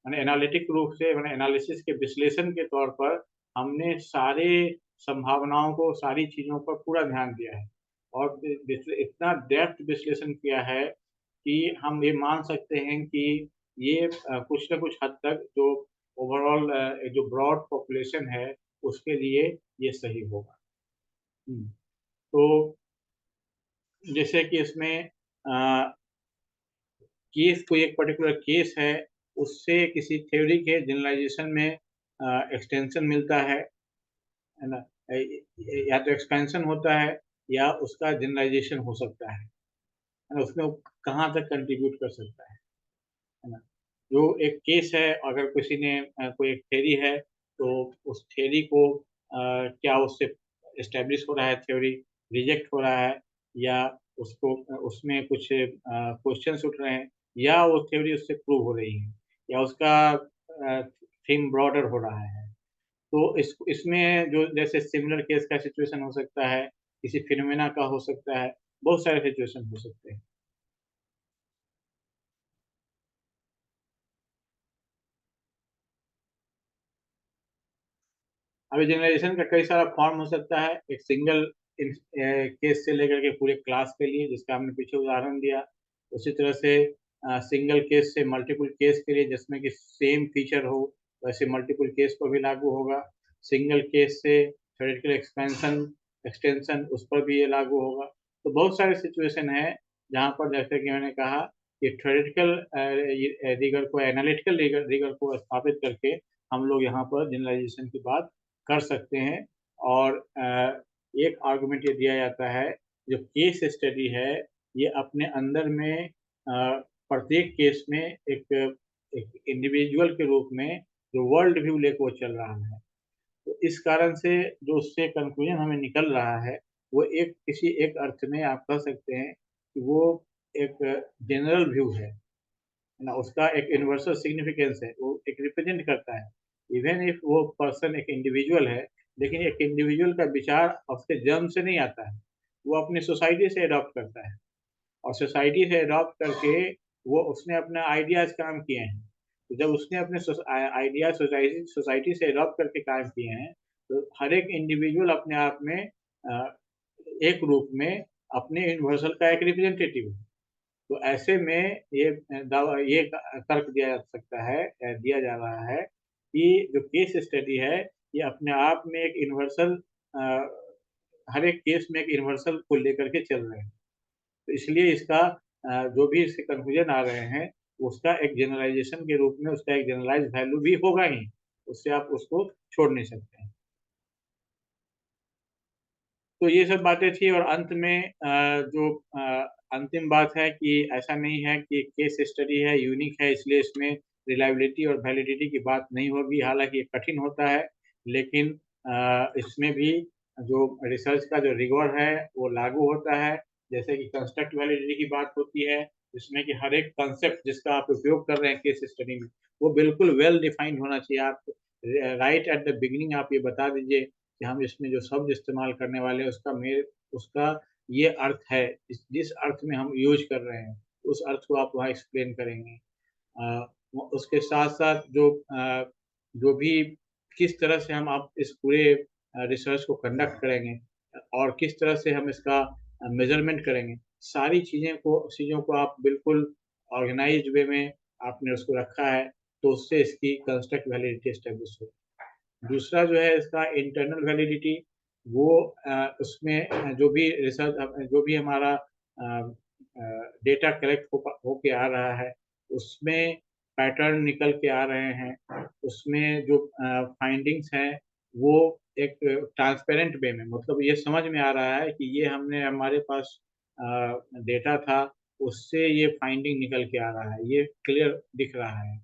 मैंने एनालिटिक रूप से मैंने एनालिसिस के विश्लेषण के तौर पर हमने सारे संभावनाओं को, सारी चीज़ों पर पूरा ध्यान दिया है और इतना डेप्थ विश्लेषण किया है कि हम ये मान सकते हैं कि ये कुछ न कुछ हद तक जो ओवरऑल जो ब्रॉड पॉपुलेशन है उसके लिए ये सही होगा। तो जैसे कि इसमें केस कोई एक पर्टिकुलर केस है, उससे किसी थ्योरी के जनरलाइजेशन में एक्सटेंशन मिलता है ना? या तो एक्सपेंशन होता है या उसका जनरलाइजेशन हो सकता है ना? उसमें वो कहाँ तक कंट्रीब्यूट कर सकता है ना? जो एक केस है, अगर किसी ने कोई एक थ्योरी है, तो उस थ्योरी को क्या उससे एस्टेब्लिश हो रहा है, थ्योरी रिजेक्ट हो रहा है, या उसको उसमें कुछ क्वेश्चंस उठ रहे हैं, या वो थ्योरी उससे प्रूव हो रही है, या उसका थीम ब्रॉडर हो रहा है। तो इसमें जो जैसे सिमिलर केस का सिचुएशन हो सकता है, किसी फिनोमेना का हो सकता है, बहुत सारे सिचुएशन हो सकते हैं। अभी जनरलाइजेशन का कई सारा फॉर्म हो सकता है, एक सिंगल केस से लेकर के पूरे क्लास के लिए, जिसका हमने पीछे उदाहरण दिया। उसी तरह से सिंगल केस से मल्टीपल केस के लिए, जिसमें कि सेम फीचर हो, वैसे मल्टीपल केस पर भी लागू होगा। सिंगल केस से थ्योरेटिकल एक्सपेंशन एक्सटेंशन, उस पर भी ये लागू होगा। तो बहुत सारे सिचुएशन है जहाँ पर, जैसे कि मैंने कहा, कि थ्योरेटिकल रिगर को, एनालिटिकल रिगर को स्थापित करके हम लोग यहाँ पर जनरलाइजेशन की बात कर सकते हैं। और एक आर्गुमेंट ये दिया जाता है, जो केस स्टडी है, ये अपने अंदर में प्रत्येक केस में एक इंडिविजुअल के रूप में जो वर्ल्ड व्यू लेकर वो चल रहा है। तो इस कारण से जो उससे कंक्लूजन हमें निकल रहा है, वो एक किसी एक अर्थ में आप कह सकते हैं कि वो एक जनरल व्यू है ना? उसका एक यूनिवर्सल सिग्निफिकेंस है, वो एक रिप्रेजेंट करता है। इवन इफ वो पर्सन एक इंडिविजुअल है, लेकिन एक इंडिविजुअल का विचार उसके जन्म से नहीं आता है, वो अपनी सोसाइटी से अडॉप्ट करता है, और सोसाइटी से अडॉप्ट करके वो उसने अपने आइडियाज काम किए हैं। तो जब उसने अपने आइडिया सोसाइटी सोसाइटी से अडॉप्ट करके काम किए हैं, तो हर एक इंडिविजुअल अपने आप में एक रूप में अपने यूनिवर्सल का एक रिप्रेजेंटेटिव है। तो ऐसे में ये तर्क दिया जा सकता है, दिया जा रहा है कि जो केस स्टडी है, ये अपने आप में एक यूनिवर्सल, हर एक केस में एक यूनिवर्सल को लेकर के चल रहे हैं। तो इसलिए इसका जो भी इसके कंक्लूजन आ रहे हैं, उसका एक जनरलाइजेशन के रूप में उसका एक जनरलाइज वैल्यू भी होगा ही, उससे आप उसको छोड़ नहीं सकते हैं। तो ये सब बातें थी, और अंत में जो अंतिम बात है कि ऐसा नहीं है कि केस स्टडी है, यूनिक है, इसलिए इसमें रिलायबिलिटी और वैलिडिटी की बात नहीं होगी। हालांकि ये कठिन होता है, लेकिन इसमें भी जो रिसर्च का जो रिगोर है वो लागू होता है। जैसे कि कंस्ट्रक्ट वैलिडिटी की बात होती है, जिसमें कि हर एक कंसेप्ट जिसका आप उपयोग कर रहे हैं केस स्टडी में, वो बिल्कुल वेल डिफाइंड होना चाहिए। आप राइट एट द बिगिनिंग आप ये बता दीजिए कि हम इसमें जो शब्द इस्तेमाल करने वाले हैं, उसका ये अर्थ है, जिस अर्थ में हम यूज कर रहे हैं, उस अर्थ को आप वहाँ एक्सप्लेन करेंगे। उसके साथ साथ जो भी किस तरह से हम आप इस पूरे रिसर्च को कंडक्ट करेंगे, और किस तरह से हम इसका मेजरमेंट करेंगे, सारी चीज़ों को आप बिल्कुल ऑर्गेनाइज्ड वे में आपने उसको रखा है, तो उससे इसकी कंस्ट्रक्ट वैलिडिटी एस्टेब्लिश हो। दूसरा जो है इसका इंटरनल वैलिडिटी, वो उसमें जो भी रिसर्च, जो भी हमारा डेटा कलेक्ट होके आ रहा है, उसमें पैटर्न निकल के आ रहे हैं, उसमें जो फाइंडिंग्स हैं वो एक ट्रांसपेरेंट वे में, मतलब ये समझ में आ रहा है कि ये हमने हमारे पास डेटा था, उससे ये फाइंडिंग निकल के आ रहा है, ये क्लियर दिख रहा है।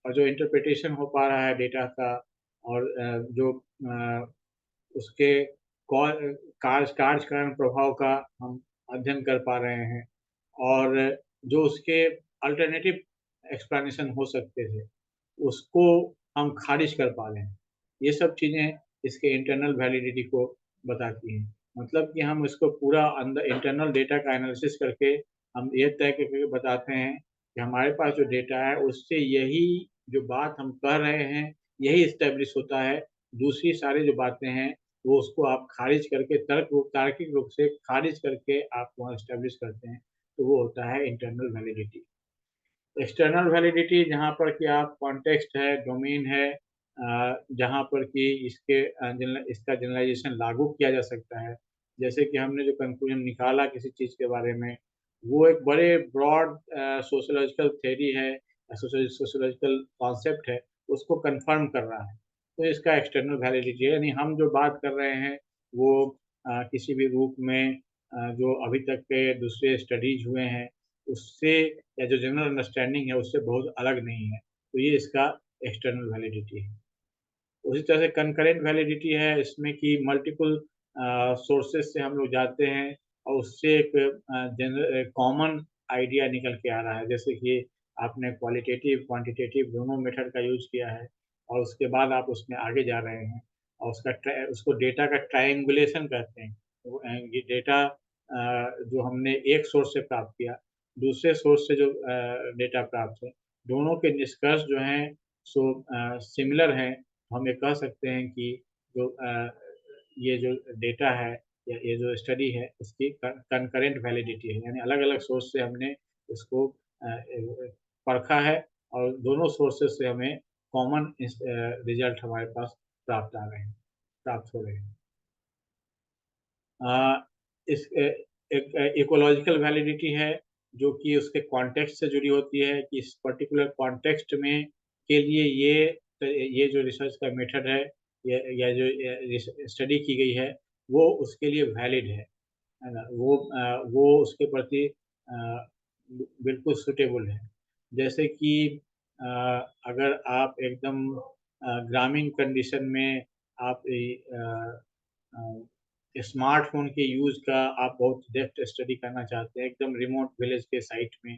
और जो इंटरप्रिटेशन हो पा रहा है डेटा का, और जो उसके कार्यकारण प्रभाव का हम अध्ययन कर पा रहे हैं, और जो उसके अल्टरनेटिव एक्सप्लेनेशन हो सकते थे उसको हम खारिज कर पा रहे हैं। ये सब चीज़ें इसके इंटरनल वैलिडिटी को बताती हैं। मतलब कि हम इसको पूरा अंदर इंटरनल डेटा का एनालिसिस करके हम ये तय करके बताते हैं कि हमारे पास जो डेटा है उससे यही जो बात हम कह रहे हैं यही एस्टेब्लिश होता है। दूसरी सारी जो बातें हैं वो उसको आप खारिज करके तार्किक रूप से खारिज करके आप वहाँ एस्टेब्लिश करते हैं, तो वो होता है इंटरनल वैलिडिटी। एक्सटर्नल वैलिडिटी जहाँ पर कि आप कॉन्टेक्स्ट है, डोमेन है, जहाँ पर कि इसका जनरलाइजेशन लागू किया जा सकता है। जैसे कि हमने जो कंक्लूजन निकाला किसी चीज़ के बारे में, वो एक बड़े ब्रॉड सोशियोलॉजिकल थ्योरी है, सोशियोलॉजिकल कॉन्सेप्ट है, उसको कन्फर्म कर रहा है। तो इसका एक्सटर्नल वैलिडिटी है, यानी हम जो बात कर रहे हैं वो किसी भी रूप में जो अभी तक के दूसरे स्टडीज हुए हैं उससे, या जो जनरल अंडरस्टैंडिंग है उससे बहुत अलग नहीं है। तो ये इसका एक्सटर्नल वैलिडिटी है। उसी तरह से कंकरेंट वैलिडिटी है, इसमें कि मल्टीपल सोर्सेज से हम लोग जाते हैं और उससे एक कॉमन आइडिया निकल के आ रहा है। जैसे कि आपने क्वालिटेटिव क्वांटिटेटिव दोनों मेथड का यूज किया है और उसके बाद आप उसमें आगे जा रहे हैं, और उसको डेटा का ट्रायंगुलेशन कहते हैं। ये डेटा जो हमने एक सोर्स से प्राप्त किया, दूसरे सोर्स से जो डेटा प्राप्त है, दोनों के निष्कर्ष जो हैं सो सिमिलर हैं। हम ये कह सकते हैं कि जो ये जो डेटा है या ये जो स्टडी है इसकी कंकरेंट वैलिडिटी है, यानी अलग अलग सोर्स से हमने इसको परखा है और दोनों सोर्सेज से हमें कॉमन रिजल्ट हमारे पास प्राप्त हो रहे हैं। इस एक इकोलॉजिकल वैलिडिटी है जो कि उसके कॉन्टेक्स्ट से जुड़ी होती है कि इस पर्टिकुलर कॉन्टेक्स्ट में के लिए ये जो रिसर्च का मेथड है या जो स्टडी की गई है वो उसके लिए वैलिड है ना, वो उसके प्रति बिल्कुल सूटेबल है। जैसे कि अगर आप एकदम ग्रामीण कंडीशन में आप स्मार्टफ़ोन के यूज़ का आप बहुत डेप्थ स्टडी करना चाहते हैं एकदम रिमोट विलेज के साइट में,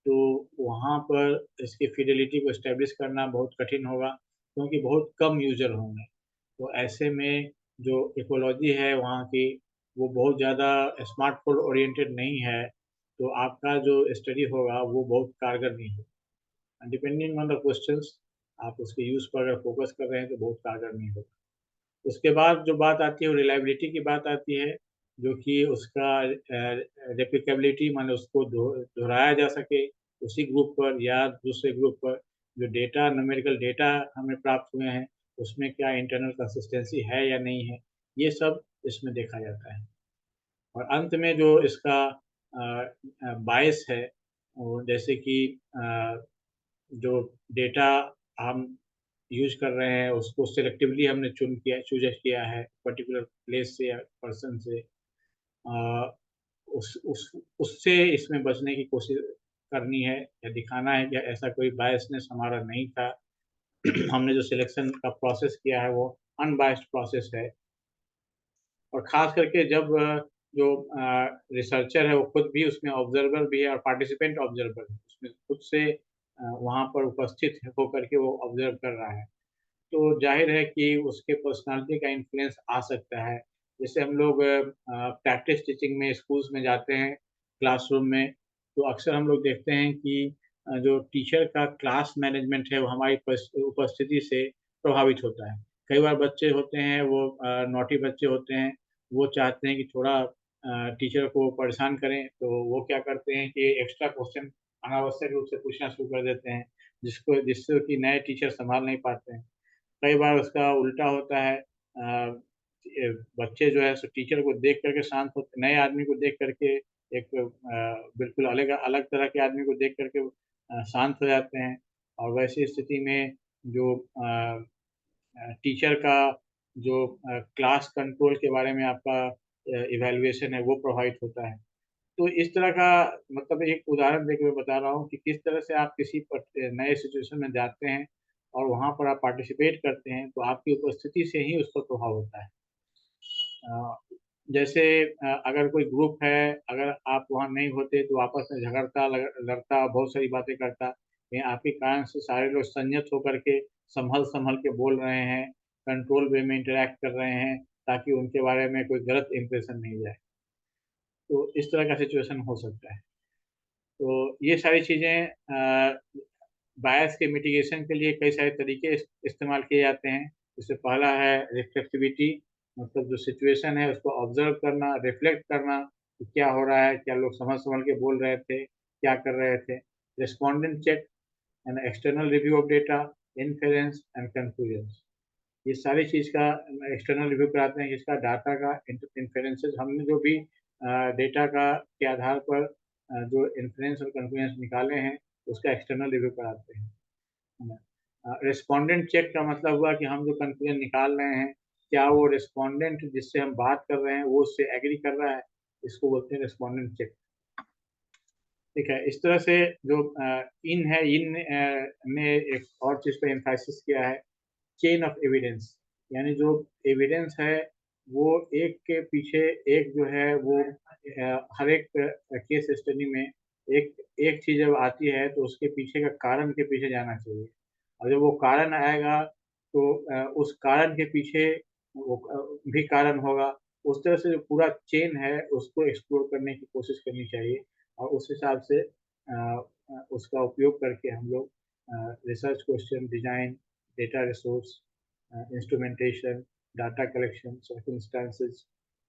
तो वहाँ पर इसकी फिडेलिटी को एस्टेब्लिश करना बहुत कठिन होगा क्योंकि बहुत कम यूज़र होंगे। तो ऐसे में जो इकोलॉजी है वहाँ की वो बहुत ज़्यादा स्मार्टफ़ोन ओरिएंटेड नहीं है, तो आपका जो स्टडी होगा वो बहुत कारगर नहीं होगा। डिपेंडिंग ऑन द क्वेश्चंस आप उसके यूज़ पर अगर फ़ोकस कर रहे हैं तो बहुत कारगर नहीं होगा। उसके बाद जो बात आती है वो रिलायबिलिटी की बात आती है, जो कि उसका रेप्लिकेबिलिटी माने उसको दोहराया जा सके उसी ग्रुप पर या दूसरे ग्रुप पर। जो डेटा न्यूमेरिकल डेटा हमें प्राप्त हुए हैं उसमें क्या इंटरनल कंसिस्टेंसी है या नहीं है, ये सब इसमें देखा जाता है। और अंत में जो इसका बायस है, जैसे कि जो डेटा हम यूज कर रहे हैं उसको सिलेक्टिवली हमने चूज किया है पर्टिकुलर प्लेस से या पर्सन से, आ, उससे इसमें बचने की कोशिश करनी है या दिखाना है कि ऐसा कोई बायसनेस हमारा नहीं था। हमने जो सिलेक्शन का प्रोसेस किया है वो अनबायस्ड प्रोसेस है। और ख़ास करके जब जो रिसर्चर है वो खुद भी उसमें ऑब्जर्वर भी है और पार्टिसिपेंट ऑब्जर्वर है, उसमें खुद से वहाँ पर उपस्थित होकर के वो ऑब्जर्व कर रहा है, तो ज़ाहिर है कि उसके पर्सनैलिटी का इन्फ्लुएंस आ सकता है। जैसे हम लोग प्रैक्टिस टीचिंग में स्कूल्स में जाते हैं, क्लासरूम में, तो अक्सर हम लोग देखते हैं कि जो टीचर का क्लास मैनेजमेंट है वो हमारी उपस्थिति से प्रभावित होता है। कई बार बच्चे होते हैं वो नॉटी बच्चे होते हैं, वो चाहते हैं कि थोड़ा टीचर को परेशान करें, तो वो क्या करते हैं कि एक्स्ट्रा क्वेश्चन अनावश्यक रूप से पूछना शुरू कर देते हैं, जिससे कि नए टीचर सँभाल नहीं पाते हैं। कई बार उसका उल्टा होता है, बच्चे जो है सो टीचर को देख करके शांत होते, नए आदमी को देख करके एक बिल्कुल अलग अलग तरह के आदमी को देख करके शांत हो जाते हैं, और वैसी स्थिति में जो टीचर का जो क्लास कंट्रोल के बारे में आपका इवैल्यूएशन है वो प्रोवाइड होता है। तो इस तरह का मतलब एक उदाहरण देके मैं बता रहा हूँ कि किस तरह से आप किसी नए सिचुएशन में जाते हैं और वहाँ पर आप पार्टिसिपेट करते हैं, तो आपकी उपस्थिति से ही उस पर प्रभाव होता है। अ, जैसे अगर कोई ग्रुप है, अगर आप वहाँ नहीं होते तो आपस में झगड़ता लड़ता, बहुत सारी बातें करता, लेकिन आपके कारण से सारे लोग संयत होकर के संभल संभल के बोल रहे हैं, कंट्रोल वे में इंटरेक्ट कर रहे हैं, ताकि उनके बारे में कोई गलत इंप्रेशन नहीं जाए। तो इस तरह का सिचुएशन हो सकता है। तो ये सारी चीज़ें बायस के मिटिगेशन के लिए कई सारे तरीके इस्तेमाल किए जाते हैं। जैसे पहला है रिफ्लेक्टिविटी, मतलब जो सिचुएशन है उसको ऑब्जर्व करना, रिफ्लेक्ट करना कि क्या हो रहा है, क्या लोग समझ संभल के बोल रहे थे, क्या कर रहे थे। Respondent check and external review of data, inference and conclusions. ये सारी चीज़ का एक्सटर्नल रिव्यू कराते हैं, जिसका डाटा का इन्फेरेंसेस हमने जो भी डेटा का के आधार पर जो इन्फ्लुएंस और कंक्लूजन्स निकाले हैं उसका एक्सटर्नल रिव्यू कराते हैं। रिस्पोंडेंट चेक का मतलब हुआ कि हम जो कंक्लूजन निकाल रहे हैं, क्या वो रिस्पोंडेंट जिससे हम बात कर रहे हैं वो उससे एग्री कर रहा है, इसको बोलते हैं रिस्पोंडेंट चेक। ठीक है, इस तरह से जो इन है, इन ने एक और चीज़ पर एम्फासिस किया है, चेन ऑफ एविडेंस, यानी जो एविडेंस है वो एक के पीछे एक जो है वो हर एक केस स्टडी में एक एक चीज़ जब आती है तो उसके पीछे का कारण के पीछे जाना चाहिए, और जब वो कारण आएगा तो उस कारण के पीछे वो भी कारण होगा। उस तरह से जो पूरा चेन है उसको एक्सप्लोर करने की कोशिश करनी चाहिए, और उस हिसाब से उसका उपयोग करके हम लोग research question design, data resource, instrumentation, data collection, circumstances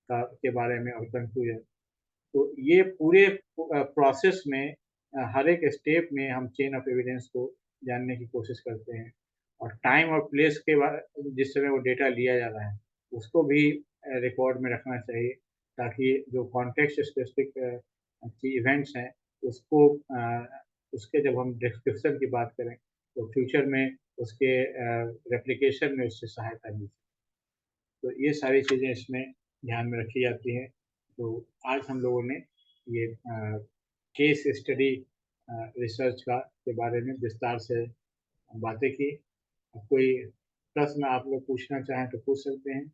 का के बारे में और कंक्लूजन। तो ये पूरे प्रोसेस में हर एक स्टेप में हम चेन ऑफ एविडेंस को जानने की कोशिश करते हैं, और टाइम और प्लेस के बाद जिस समय वो डेटा लिया जा रहा है उसको भी रिकॉर्ड में रखना चाहिए, ताकि जो कॉन्टेक्स्ट स्पेसिफिक इवेंट्स हैं उसको उसके जब हम डिस्क्रिप्शन की बात करें तो फ्यूचर में उसके रेप्लिकेशन में उससे सहायता मिलती है। तो ये सारी चीज़ें इसमें ध्यान में रखी जाती हैं। तो आज हम लोगों ने ये केस स्टडी रिसर्च का के बारे में विस्तार से बातें की। कोई प्रश्न आप लोग पूछना चाहें तो पूछ सकते हैं।